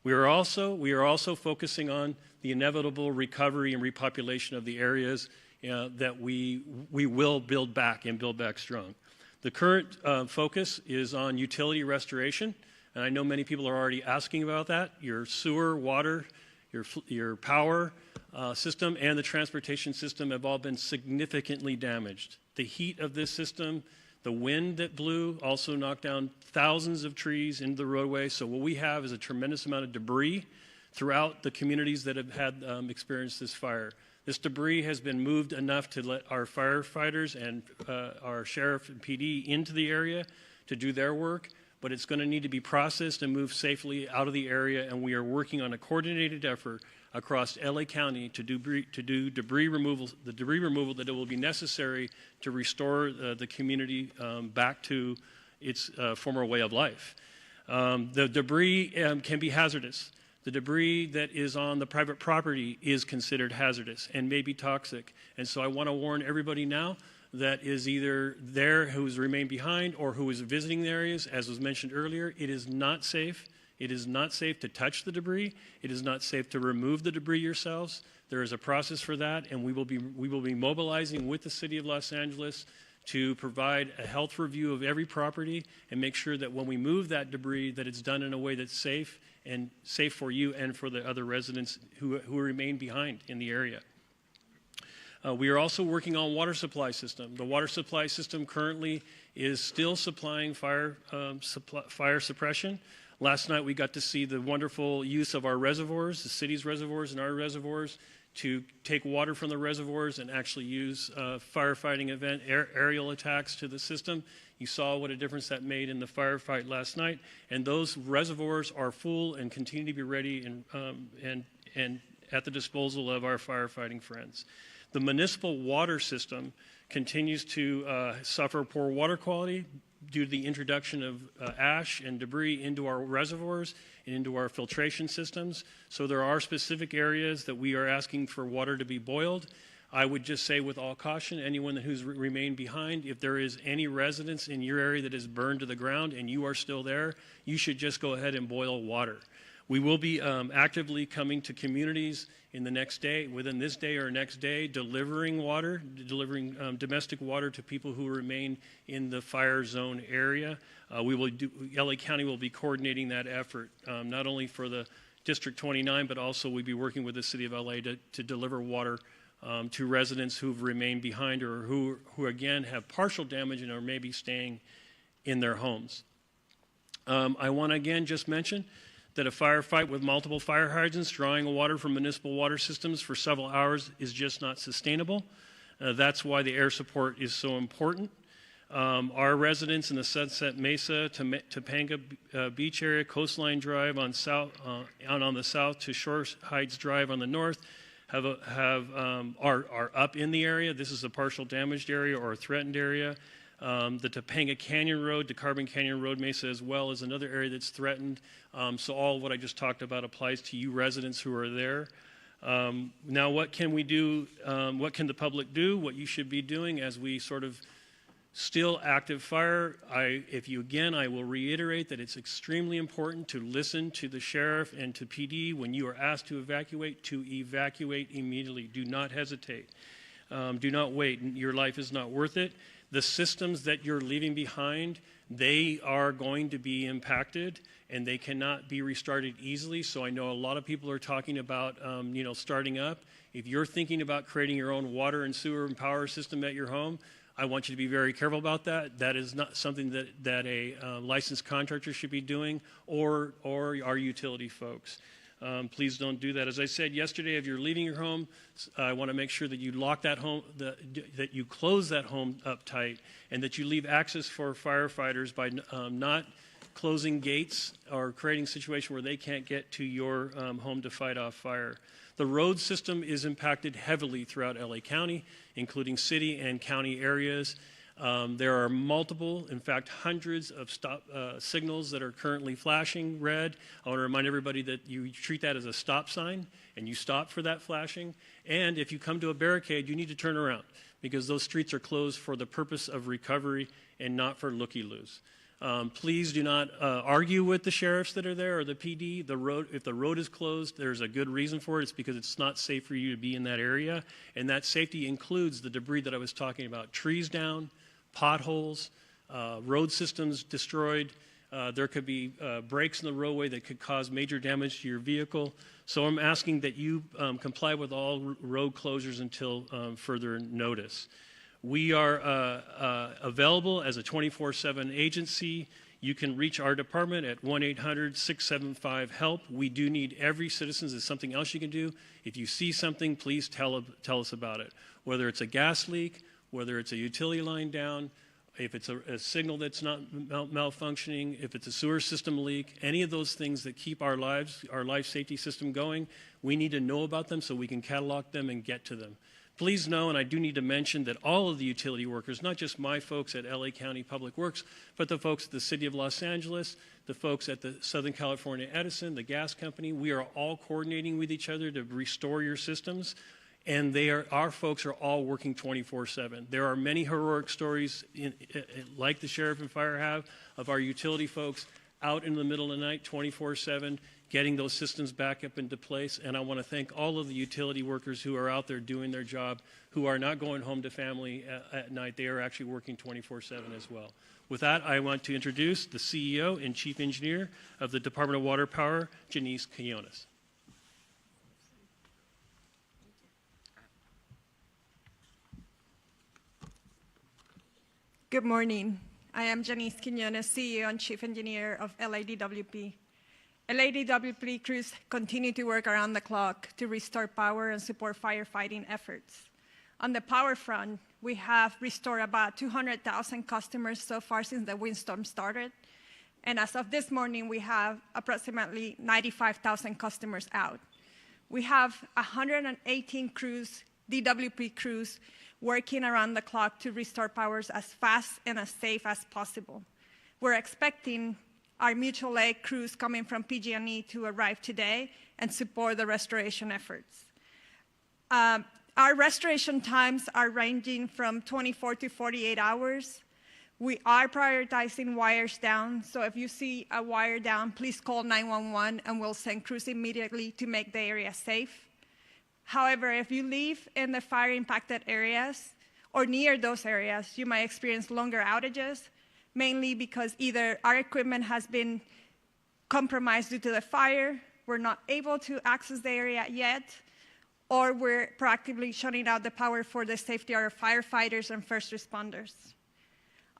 We are also focusing on the inevitable recovery and repopulation of the areas that we will build back and build back strong. The current focus is on utility restoration, and I know many people are already asking about that. Your sewer, water, your power system, and the transportation system have all been significantly damaged. The heat of this system, the wind that blew also knocked down thousands of trees into the roadway. So what we have is a tremendous amount of debris throughout the communities that have had experienced this fire. This debris has been moved enough to let our firefighters and our sheriff and PD into the area to do their work, but it's going to need to be processed and moved safely out of the area, and we are working on a coordinated effort across LA County to do debris removal, the debris removal that it will be necessary to restore the community back to its former way of life. The debris can be hazardous. The debris that is on the private property is considered hazardous and may be toxic. And so I want to warn everybody now that is either there who's remained behind or who is visiting the areas. As was mentioned earlier, it is not safe. It is not safe to touch the debris. It is not safe to remove the debris yourselves. There is a process for that, and we will be mobilizing with the City of Los Angeles to provide a health review of every property and make sure that when we move that debris, that it's done in a way that's safe and safe for you and for the other residents who remain behind in the area. We are also working on water supply system. The water supply system currently is still supplying fire suppression. Last night we got to see the wonderful use of our reservoirs, the city's reservoirs and our reservoirs, to take water from the reservoirs and actually use firefighting event aerial attacks to the system. You saw what a difference that made in the firefight last night, and those reservoirs are full and continue to be ready and at the disposal of our firefighting friends. The municipal water system continues to suffer poor water quality due to the introduction of ash and debris into our reservoirs and into our filtration systems. So there are specific areas that we are asking for water to be boiled. I would just say with all caution, anyone who's remained behind, if there is any residence in your area that is burned to the ground and you are still there, you should just go ahead and boil water. We will be actively coming to communities in the next day, within this day or next day, delivering water, delivering domestic water to people who remain in the fire zone area. LA County will be coordinating that effort, not only for the District 29, but also we'll be working with the City of LA to deliver water to residents who've remained behind or who again have partial damage and are maybe staying in their homes. I want to again just mention that a firefight with multiple fire hydrants drawing water from municipal water systems for several hours is just not sustainable. That's why the air support is so important. Our residents in the Sunset Mesa, Topanga Beach area, Coastline Drive on the south to Shore Heights Drive on the north are up in the area. This is a partial damaged area or a threatened area. The Topanga Canyon Road to Carbon Canyon Road Mesa as well is another area that's threatened. So all what I just talked about applies to you residents who are there. Now what can we do? What can the public do? What you should be doing as we sort of still active fire. I will reiterate that it's extremely important to listen to the sheriff and to PD when you are asked to evacuate immediately. Do not hesitate. Do not wait. Your life is not worth it. The systems that you're leaving behind, they are going to be impacted and they cannot be restarted easily. So I know a lot of people are talking about, starting up. If you're thinking about creating your own water and sewer and power system at your home, I want you to be very careful about that. That is not something that a licensed contractor should be doing or our utility folks. Please don't do that. As I said yesterday, if you're leaving your home, I want to make sure that you lock that home, that you close that home up tight, and that you leave access for firefighters by not closing gates or creating a situation where they can't get to your home to fight off fire. The road system is impacted heavily throughout LA County, including city and county areas. There are multiple, in fact, hundreds of stop signals that are currently flashing red. I want to remind everybody that you treat that as a stop sign and you stop for that flashing. And if you come to a barricade, you need to turn around because those streets are closed for the purpose of recovery and not for looky-loos. Please do not argue with the sheriffs that are there or the PD. If the road is closed, there's a good reason for it. It's because it's not safe for you to be in that area. And that safety includes the debris that I was talking about. Trees down, potholes, road systems destroyed. There could be breaks in the roadway that could cause major damage to your vehicle. So I'm asking that you comply with all road closures until further notice. We are available as a 24/7 agency. You can reach our department at 1-800-675-HELP. We do need every citizen. There's something else you can do. If you see something, please tell us about it. Whether it's a gas leak, whether it's a utility line down, if it's a signal that's not malfunctioning, if it's a sewer system leak, any of those things that keep our life safety system going, we need to know about them so we can catalog them and get to them. Please know, and I do need to mention, that all of the utility workers, not just my folks at LA County Public Works, but the folks at the City of Los Angeles, the folks at the Southern California Edison, the gas company, we are all coordinating with each other to restore your systems. And our folks are all working 24/7. There are many heroic stories, like the sheriff and fire have, of our utility folks out in the middle of the night, 24/7, getting those systems back up into place. And I want to thank all of the utility workers who are out there doing their job, who are not going home to family at night. They are actually working 24/7 as well. With that, I want to introduce the CEO and Chief Engineer of the Department of Water Power, Janice Quinones. Good morning. I am Janice Quinones, CEO and Chief Engineer of LIDWP. LADWP crews continue to work around the clock to restore power and support firefighting efforts. On the power front, we have restored about 200,000 customers so far since the windstorm started. And as of this morning, we have approximately 95,000 customers out. We have 118 crews, DWP crews, working around the clock to restore powers as fast and as safe as possible. We're expecting our mutual aid crews coming from PG&E to arrive today and support the restoration efforts. Our restoration times are ranging from 24 to 48 hours. We are prioritizing wires down, so if you see a wire down, please call 911 and we'll send crews immediately to make the area safe. However, if you live in the fire-impacted areas or near those areas, you might experience longer outages, mainly because either our equipment has been compromised due to the fire, we're not able to access the area yet, or we're proactively shutting out the power for the safety of our firefighters and first responders.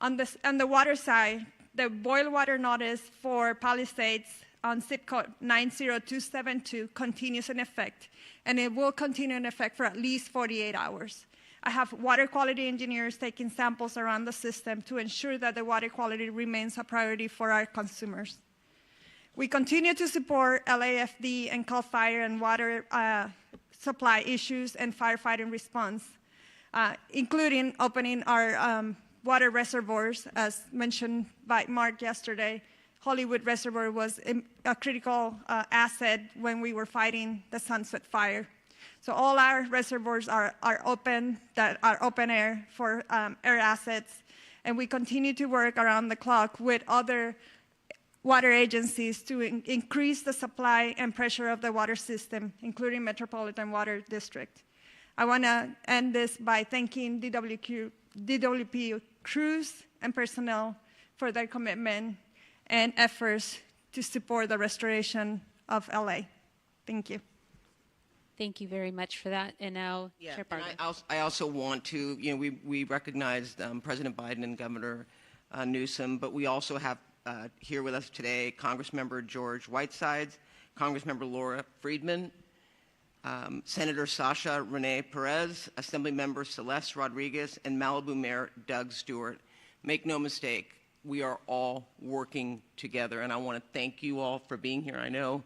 On the water side, the boil water notice for Palisades on zip code 90272 continues in effect, and it will continue in effect for at least 48 hours. I have water quality engineers taking samples around the system to ensure that the water quality remains a priority for our consumers. We continue to support LAFD and CAL FIRE and water supply issues and firefighting response, including opening our water reservoirs, as mentioned by Mark yesterday. Hollywood Reservoir was a critical asset when we were fighting the Sunset Fire. So all our reservoirs are open, that are open air for air assets, and we continue to work around the clock with other water agencies to increase the supply and pressure of the water system, including Metropolitan Water District. I want to end this by thanking DWP crews and personnel for their commitment and efforts to support the restoration of LA. Thank you. Thank you very much for that. And now, Chair Parker. I also want to, we recognized President Biden and Governor Newsom, but we also have here with us today Congressmember George Whitesides, Congressmember Laura Friedman, Senator Sasha Renee Perez, Assemblymember Celeste Rodriguez, and Malibu Mayor Doug Stewart. Make no mistake, we are all working together, and I want to thank you all for being here. I know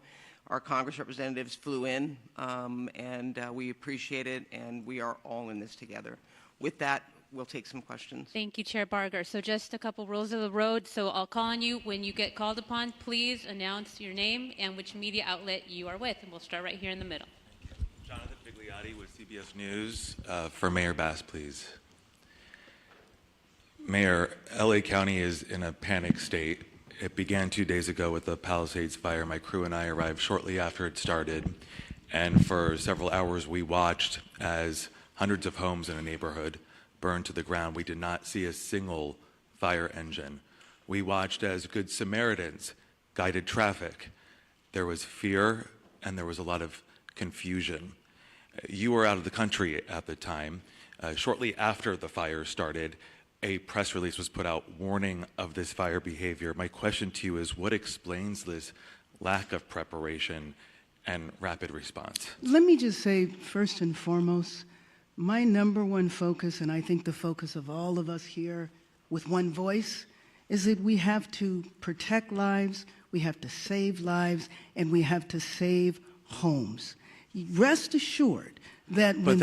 our Congress representatives flew in, and we appreciate it, and we are all in this together. With that, we'll take some questions. Thank you, Chair Barger. So just a couple rules of the road. So I'll call on you. When you get called upon, please announce your name and which media outlet you are with, and we'll start right here in the middle. Jonathan Bigliotti with CBS News. For Mayor Bass, please. Mayor, LA County is in a panic state. It began 2 days ago with the Palisades fire. My crew and I arrived shortly after it started, and for several hours we watched as hundreds of homes in a neighborhood burned to the ground. We did not see a single fire engine. We watched as Good Samaritans guided traffic. There was fear and there was a lot of confusion. You were out of the country at the time. Shortly after the fire started, a press release was put out warning of this fire behavior. My question to you is, what explains this lack of preparation and rapid response? Let me just say, first and foremost, my number one focus, and I think the focus of all of us here with one voice, is that we have to protect lives, we have to save lives, and we have to save homes. Rest assured that when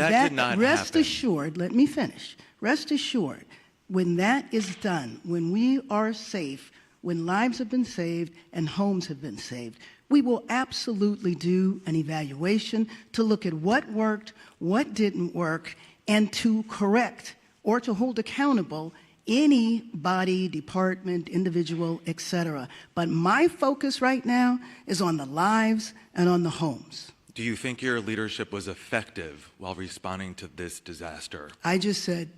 rest assured, let me finish. Rest assured, when that is done, when we are safe, when lives have been saved and homes have been saved, we will absolutely do an evaluation to look at what worked, what didn't work, and to correct or to hold accountable any body, department, individual, etc. But my focus right now is on the lives and on the homes. Do you think your leadership was effective while responding to this disaster? I just said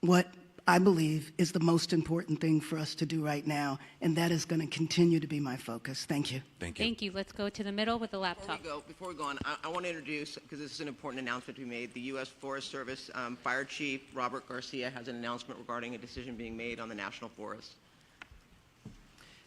what I believe is the most important thing for us to do right now, and that is going to continue to be my focus. Thank you. Thank you. Thank you. Let's go to the middle with the laptop. Before we go on, I want to introduce, because this is an important announcement to be made, the U.S. Forest Service Fire Chief Robert Garcia has an announcement regarding a decision being made on the National Forest.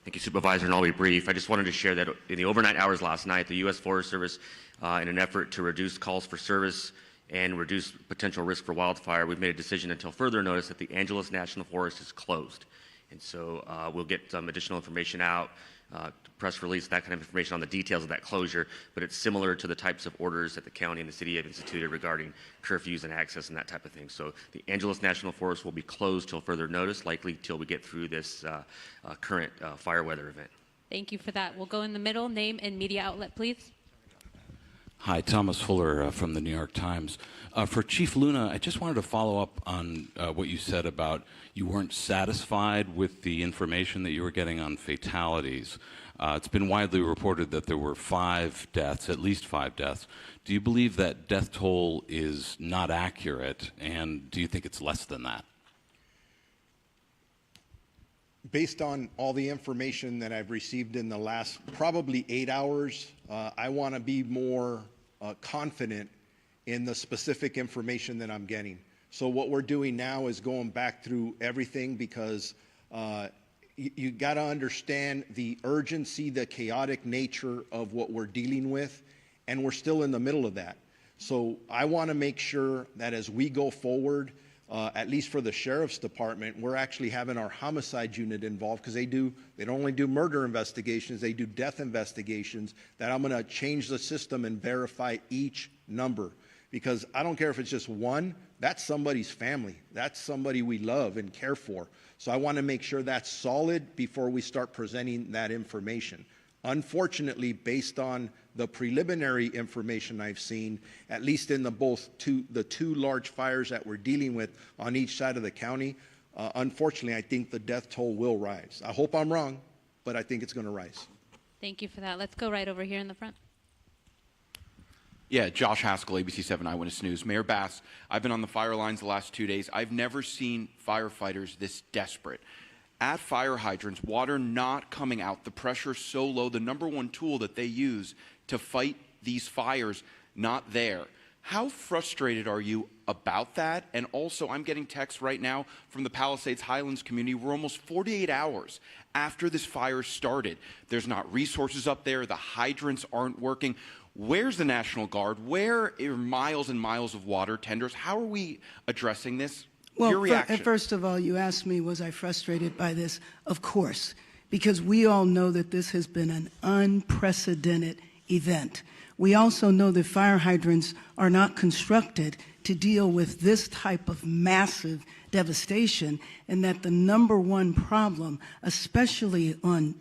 Thank you, Supervisor, and I'll be brief. I just wanted to share that in the overnight hours last night, the U.S. Forest Service, in an effort to reduce calls for service and reduce potential risk for wildfire, we've made a decision until further notice that the Angeles National Forest is closed. And so we'll get some additional information out, press release, that kind of information on the details of that closure, but it's similar to the types of orders that the county and the city have instituted regarding curfews and access and that type of thing. So the Angeles National Forest will be closed till further notice, likely till we get through this current fire weather event. Thank you for that. We'll go in the middle. Name and media outlet, please. Hi, Thomas Fuller from the New York Times. For Chief Luna, I just wanted to follow up on what you said about you weren't satisfied with the information that you were getting on fatalities. It's been widely reported that there were 5 deaths, at least 5 deaths. Do you believe that death toll is not accurate, and do you think it's less than that? Based on all the information that I've received in the last probably 8 hours, I want to be more confident in the specific information that I'm getting. So what we're doing now is going back through everything because you got to understand the urgency, the chaotic nature of what we're dealing with, and we're still in the middle of that. So I want to make sure that as we go forward, at least for the Sheriff's Department, we're actually having our homicide unit involved because they don't only do murder investigations, they do death investigations, that I'm going to change the system and verify each number. Because I don't care if it's just one, that's somebody's family. That's somebody we love and care for. So I want to make sure that's solid before we start presenting that information. Unfortunately, based on the preliminary information I've seen, at least in the two large fires that we're dealing with on each side of the county, unfortunately, I think the death toll will rise. I hope I'm wrong, but I think it's going to rise. Thank you for that. Let's go right over here in the front. Yeah, Josh Haskell, ABC 7 Eyewitness News. Mayor Bass, I've been on the fire lines the last 2 days. I've never seen firefighters this desperate. At fire hydrants, water not coming out, the pressure so low, the #1 tool that they use to fight these fires, not there. How frustrated are you about that? And also, I'm getting texts right now from the Palisades Highlands community. We're almost 48 hours after this fire started. There's not resources up there. The hydrants aren't working. Where's the National Guard? Where are miles and miles of water tenders? How are we addressing this? Well, Your reaction. first of all, you asked me, was I frustrated by this? Of course, because we all know that this has been an unprecedented event. We also know that fire hydrants are not constructed to deal with this type of massive devastation, and that the #1 problem, especially on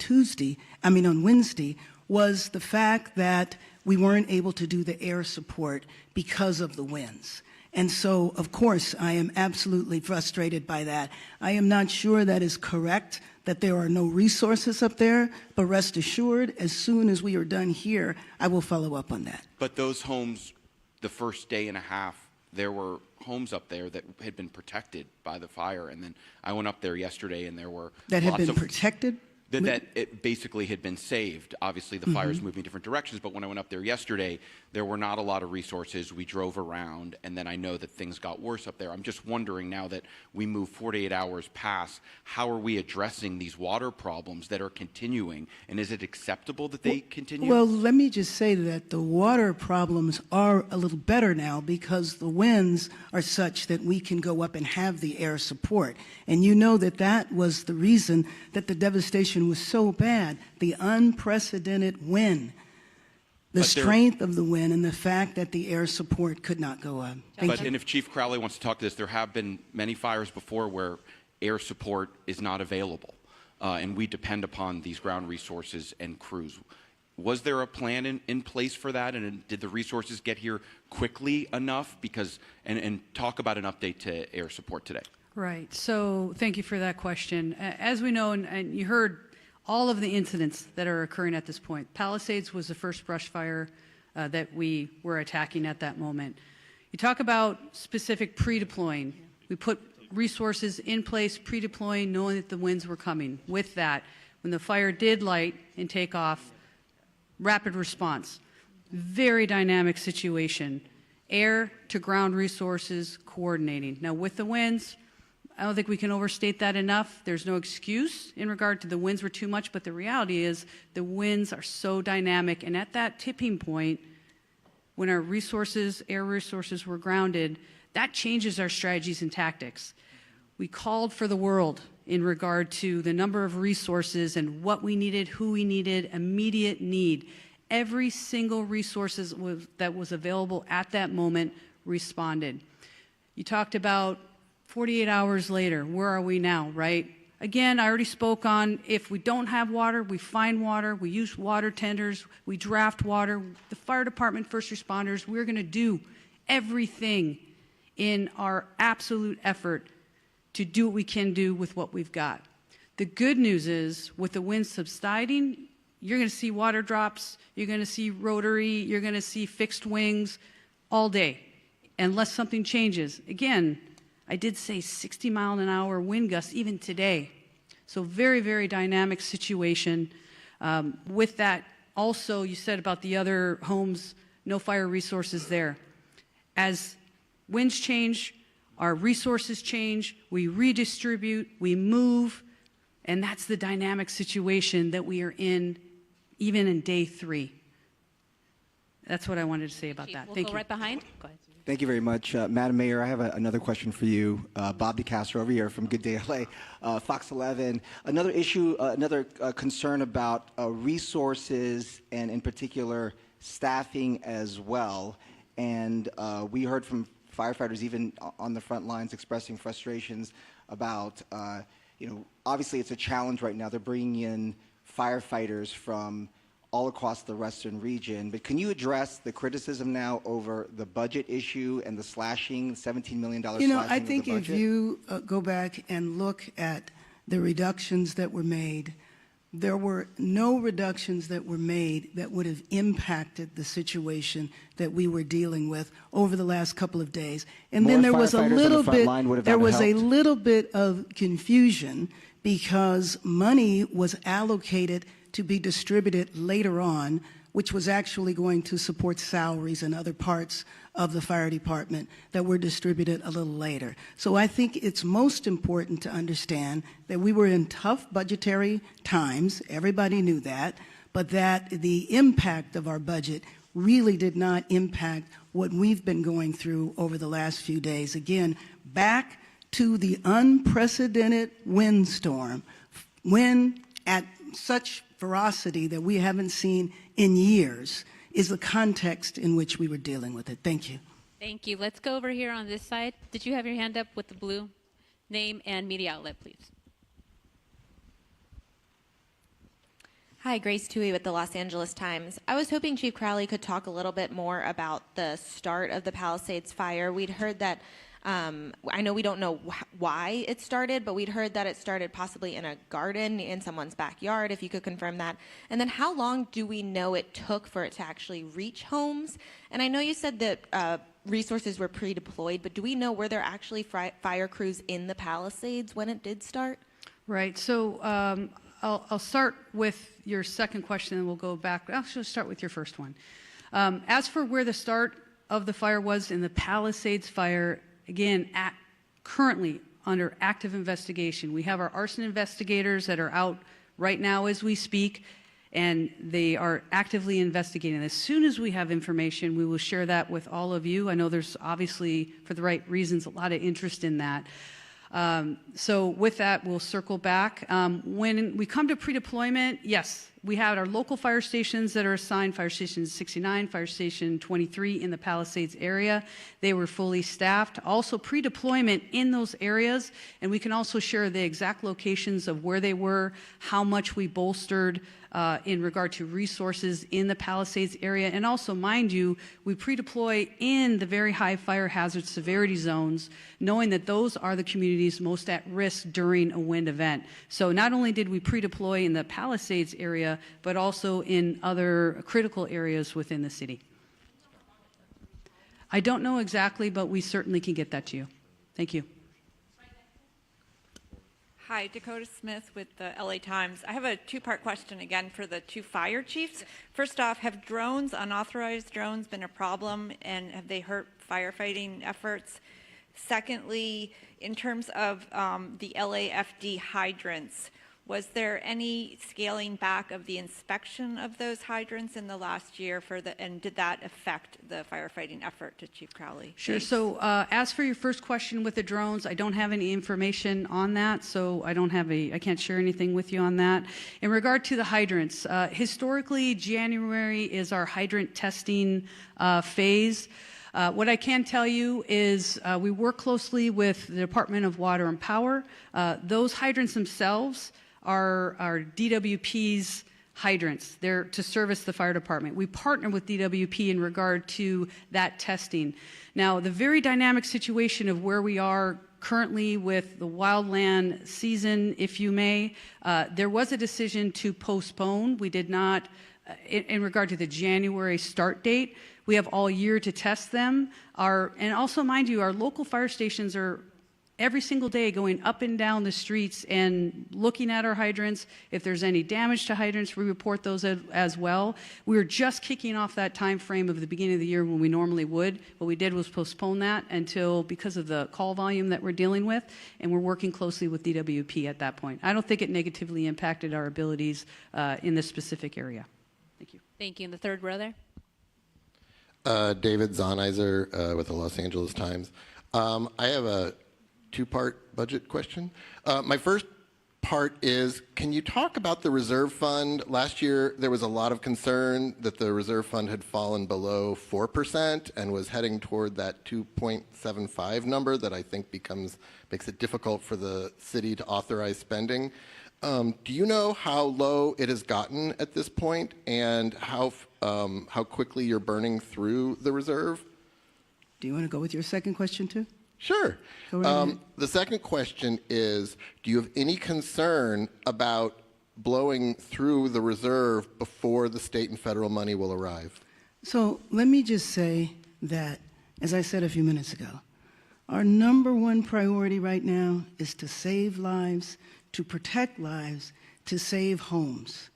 Wednesday, was the fact that we weren't able to do the air support because of the winds. And so, of course, I am absolutely frustrated by that. I am not sure that is correct, that there are no resources up there, but rest assured, as soon as we are done here, I will follow up on that. But those homes, the first day and a half, there were homes up there that had been protected by the fire. And then I went up there yesterday and there were That had lots been of protected? that it basically had been saved. Obviously, the fire's moving in different directions, but when I went up there yesterday, there were not a lot of resources. We drove around, and then I know that things got worse up there. I'm just wondering, now that we move 48 hours past, how are we addressing these water problems that are continuing, and is it acceptable that they continue? Well, let me just say that the water problems are a little better now because the winds are such that we can go up and have the air support. And you know that that was the reason that the devastation was so bad, the unprecedented wind, the strength of the wind, and the fact that the air support could not go up. And if Chief Crowley wants to talk to this, there have been many fires before where air support is not available, and we depend upon these ground resources and crews. Was there a plan in place for that, and did the resources get here quickly enough? And talk about an update to air support today. Right. So thank you for that question. As we know, and you heard all of the incidents that are occurring at this point. Palisades was the first brush fire that we were attacking at that moment. You talk about specific pre-deploying. We put resources in place, pre-deploying, knowing that the winds were coming. With that, when the fire did light and take off, rapid response. Very dynamic situation. Air to ground resources coordinating. Now with the winds, I don't think we can overstate that enough. There's no excuse in regard to the winds were too much, but the reality is the winds are so dynamic. And at that tipping point, when our resources, air resources were grounded, that changes our strategies and tactics. We called for the world in regard to the number of resources and what we needed, who we needed, immediate need. Every single resource that was available at that moment responded. You talked about 48 hours later, where are we now, right? Again, I already spoke on if we don't have water, we find water, we use water tenders, we draft water. The fire department, first responders, we're going to do everything in our absolute effort to do what we can do with what we've got. The good news is, with the wind subsiding, you're going to see water drops, you're going to see rotary, you're going to see fixed wings all day, unless something changes. Again, I did say 60-mile-an-hour wind gusts even today. So very, very dynamic situation. With that, also, you said about the other homes, no fire resources there. As winds change, our resources change, we redistribute, we move, and that's the dynamic situation that we are in, even in day 3. That's what I wanted to say about that. We'll Thank go you. right behind. Go ahead. Thank you very much. Madam Mayor, I have another question for you. Bob DeCastro over here from Good Day LA, Fox 11. Another issue, another concern about resources and in particular staffing as well. And we heard from firefighters even on the front lines expressing frustrations about, obviously it's a challenge right now. They're bringing in firefighters from all across the western region, but can you address the criticism now over the budget issue and the slashing, $17 million slashing I think of the if budget? you go back and look at the reductions that were made, there were no reductions that were made that would have impacted the situation that we were dealing with over the last couple of days. And More then there was a firefighters on the little front bit, line would have there not was a helped. little bit of confusion because money was allocated to be distributed later on, which was actually going to support salaries and other parts of the fire department that were distributed a little later. So I think it's most important to understand that we were in tough budgetary times, everybody knew that, but that the impact of our budget really did not impact what we've been going through over the last few days. Again, back to the unprecedented windstorm, when at such ferocity that we haven't seen in years, is the context in which we were dealing with it. Thank you. Thank you. Let's go over here on this side. Did you have your hand up with the blue? Name and media outlet, please. Hi, Grace Tui with the Los Angeles Times. I was hoping Chief Crowley could talk a little bit more about the start of the Palisades fire. We'd heard that, I know we don't know why it started, but we'd heard that it started possibly in a garden in someone's backyard, if you could confirm that. And then how long do we know it took for it to actually reach homes? And I know you said that resources were pre-deployed, but do we know were there actually fire crews in the Palisades when it did start? Right. So I'll start with your second question, and we'll go back. I'll actually start with your first one. As for where the start of the fire was in the Palisades fire, again, currently under active investigation. We have our arson investigators that are out right now as we speak, and they are actively investigating. As soon as we have information, we will share that with all of you. I know there's obviously, for the right reasons, a lot of interest in that. So with that, we'll circle back. When we come to pre-deployment, yes, we had our local fire stations that are assigned, Fire Station 69, Fire Station 23 in the Palisades area. They were fully staffed. Also pre-deployment in those areas, and we can also share the exact locations of where they were, how much we bolstered in regard to resources in the Palisades area. And also, mind you, we pre-deploy in the very high fire hazard severity zones, knowing that those are the communities most at risk during a wind event. So not only did we pre-deploy in the Palisades area, but also in other critical areas within the city. I don't know exactly, but we certainly can get that to you. Thank you. Hi, Dakota Smith with the LA Times. I have a two-part question again for the two fire chiefs. First off, have drones, unauthorized drones, been a problem, and have they hurt firefighting efforts? Secondly, in terms of the LAFD hydrants, was there any scaling back of the inspection of those hydrants in the last year and did that affect the firefighting effort, to Chief Crowley? Sure. Thanks. So as for your first question with the drones, I don't have any information on that, so I can't share anything with you on that. In regard to the hydrants, historically, January is our hydrant testing phase. What I can tell you is we work closely with the Department of Water and Power. Those hydrants themselves are DWP's hydrants. They're to service the fire department. We partner with DWP in regard to that testing. Now, the very dynamic situation of where we are currently with the wildland season, if you may, there was a decision to postpone. We did not, in regard to the January start date, we have all year to test them. And also, mind you, our local fire stations are every single day going up and down the streets and looking at our hydrants. If there's any damage to hydrants, we report those as well. We were just kicking off that time frame of the beginning of the year when we normally would. What we did was postpone that because of the call volume that we're dealing with, and we're working closely with DWP at that point. I don't think it negatively impacted our abilities in this specific area. Thank you. Thank you. In the third row there. David Zahnizer with the Los Angeles Times. I have a two-part budget question. My first part is, can you talk about the reserve fund? Last year, there was a lot of concern that the reserve fund had fallen below 4% and was heading toward that 2.75 number that I think makes it difficult for the city to authorize spending. Do you know how low it has gotten at this point and how quickly you're burning through the reserve? Do you want to go with your second question too? Sure. Go right ahead. The second question is, do you have any concern about blowing through the reserve before the state and federal money will arrive? So let me just say that, as I said a few minutes ago, our number one priority right now is to save lives, to protect lives, to save homes.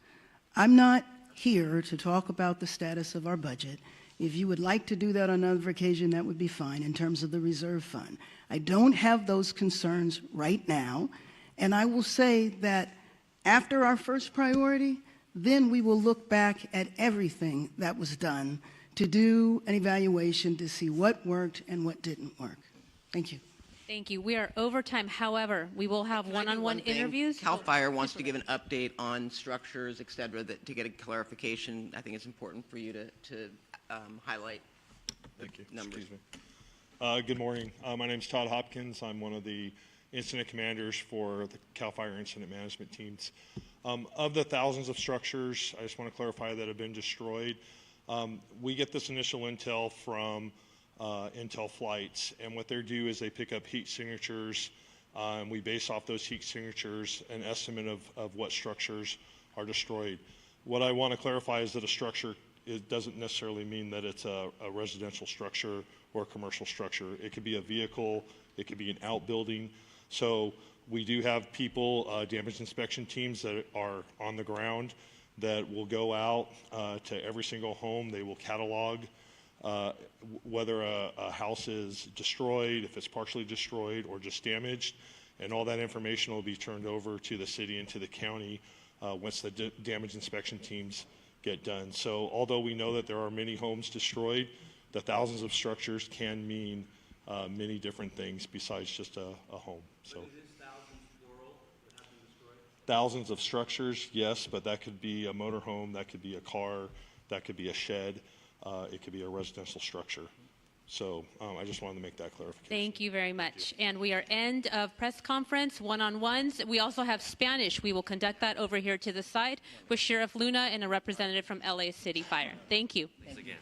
I'm not here to talk about the status of our budget. If you would like to do that on another occasion, that would be fine in terms of the reserve fund. I don't have those concerns right now, and I will say that after our first priority, then we will look back at everything that was done to do an evaluation to see what worked and what didn't work. Thank you. Thank you. We are over time. However, we will have one-on-one interviews. CAL FIRE wants to give an update on structures, et cetera, to get a clarification. I think it's important for you to highlight the numbers. Excuse me. Good morning. My name is Todd Hopkins. I'm one of the incident commanders for the CAL FIRE incident management teams. Of the thousands of structures, I just want to clarify, that have been destroyed, we get this initial intel from Intel flights, and what they do is they pick up heat signatures, and we base off those heat signatures an estimate of what structures are destroyed. What I want to clarify is that a structure, it doesn't necessarily mean that it's a residential structure or a commercial structure. It could be a vehicle, it could be an outbuilding. So we do have people, damage inspection teams that are on the ground that will go out to every single home. They will catalog whether a house is destroyed, if it's partially destroyed or just damaged, and all that information will be turned over to the city and to the county once the damage inspection teams get done. So although we know that there are many homes destroyed, the thousands of structures can mean many different things besides just a home. So thousands of structures, yes, but that could be a motorhome, that could be a car, that could be a shed. It could be a residential structure. So I just wanted to make that clarification. Thank you very much. And we are end of press conference, one-on-ones. We also have Spanish. We will conduct that over here to the side with Sheriff Luna and a representative from LA City Fire. Thank you. Thanks again.